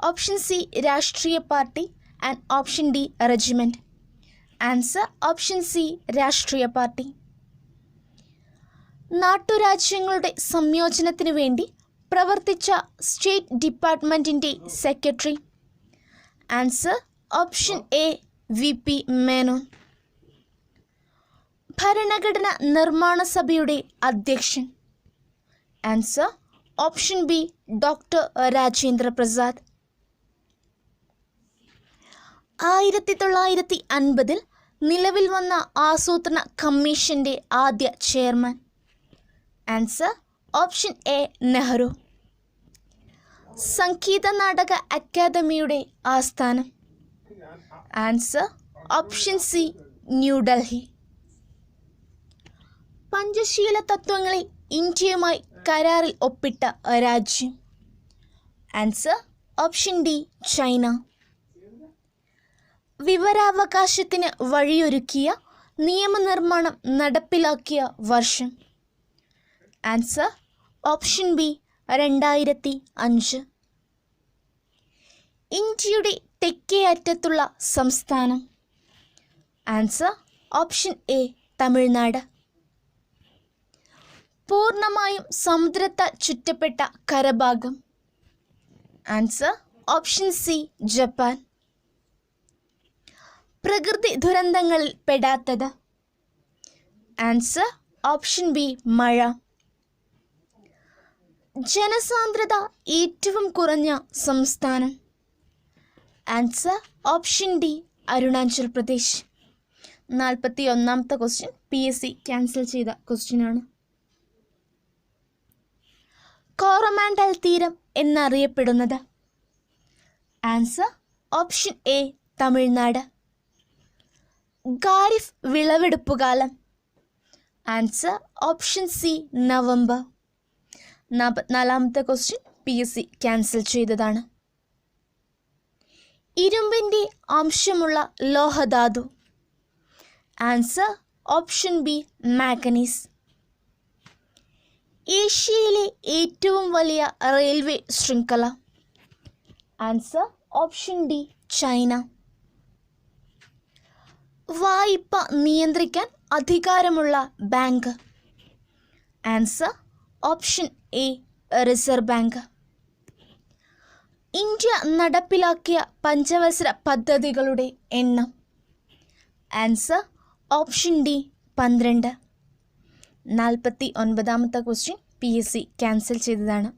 ഓപ്ഷൻ സി രാഷ്ട്രീയ party and option D regiment. Answer option C രാഷ്ട്രീയ പാർട്ടി. നാട്ടുരാജ്യങ്ങളുടെ സംയോജനത്തിനു വേണ്ടി പ്രവർത്തിച്ച സ്റ്റേറ്റ് ഡിപ്പാർട്ട്മെൻറ്റിൻ്റെ secretary. Answer option A V P. Menon. ഭരണഘടന നിർമ്മാണ സഭയുടെ അധ്യക്ഷൻ. Answer option B doctor Rajendra Prasad. 1950 നിലവിൽ വന്ന ആസൂത്രണ കമ്മീഷൻ്റെ ആദ്യ chairman. Answer option A Nehru. സംഗീത നാടക അക്കാദമിയുടെ ആസ്ഥാനം. Answer option C New Delhi. പഞ്ചശീല തത്വങ്ങളിൽ ഇന്ത്യയുമായി കരാറിൽ ഒപ്പിട്ട രാജ്യം. Answer option D China. വിവരാവകാശത്തിന് വഴിയൊരുക്കിയ നിയമനിർമ്മാണം നടപ്പിലാക്കിയ വർഷം. Answer option B 2005. ഇന്ത്യയുടെ തെക്കേ അറ്റത്തുള്ള സംസ്ഥാനം. Answer option A Tamil Nadu. പൂർണ്ണമായും സമുദ്രത്താൽ ചുറ്റപ്പെട്ട കരഭാഗം. Answer option C Japan. പ്രകൃതി ദുരന്തങ്ങളിൽ പെടാത്തത്. ആൻസർ ഓപ്ഷൻ ബി മഴ. ജനസാന്ദ്രത ഏറ്റവും കുറഞ്ഞ സംസ്ഥാനം. Answer option D Arunachal Pradesh. 41ാമത്തെ ക്വസ്റ്റ്യൻ PSC ക്യാൻസൽ ചെയ്ത ക്വസ്റ്റ്യനാണ്. കോറമാൻഡൽ തീരം എന്നറിയപ്പെടുന്നത്. Answer option A Tamil Nadu. Kharif വിളവെടുപ്പുകാലം. Answer option C November. 44ാമത്തെ ക്വസ്റ്റ്യൻ PSC ക്യാൻസൽ ചെയ്തതാണ്. ഇരുമ്പിൻ്റെ അംശമുള്ള ലോഹധാതു. Answer option B manganese. ഏഷ്യയിലെ ഏറ്റവും വലിയ റെയിൽവേ ശൃംഖല. Answer option D China. വായ്പ നിയന്ത്രിക്കാൻ അധികാരമുള്ള bank. Answer option A reserve bank. India നടപ്പിലാക്കിയ പഞ്ചവത്സര പദ്ധതികളുടെ എണ്ണം. Answer option D 12. 49ാമത്തെ ക്വസ്റ്റ്യൻ PSC ക്യാൻസൽ ചെയ്തതാണ്.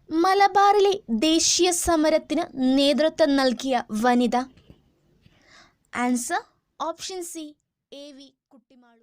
മലബാറിലെ ദേശീയ സമരത്തിന് നേതൃത്വം നൽകിയ വനിത. Answer option C AV Kuttimalu.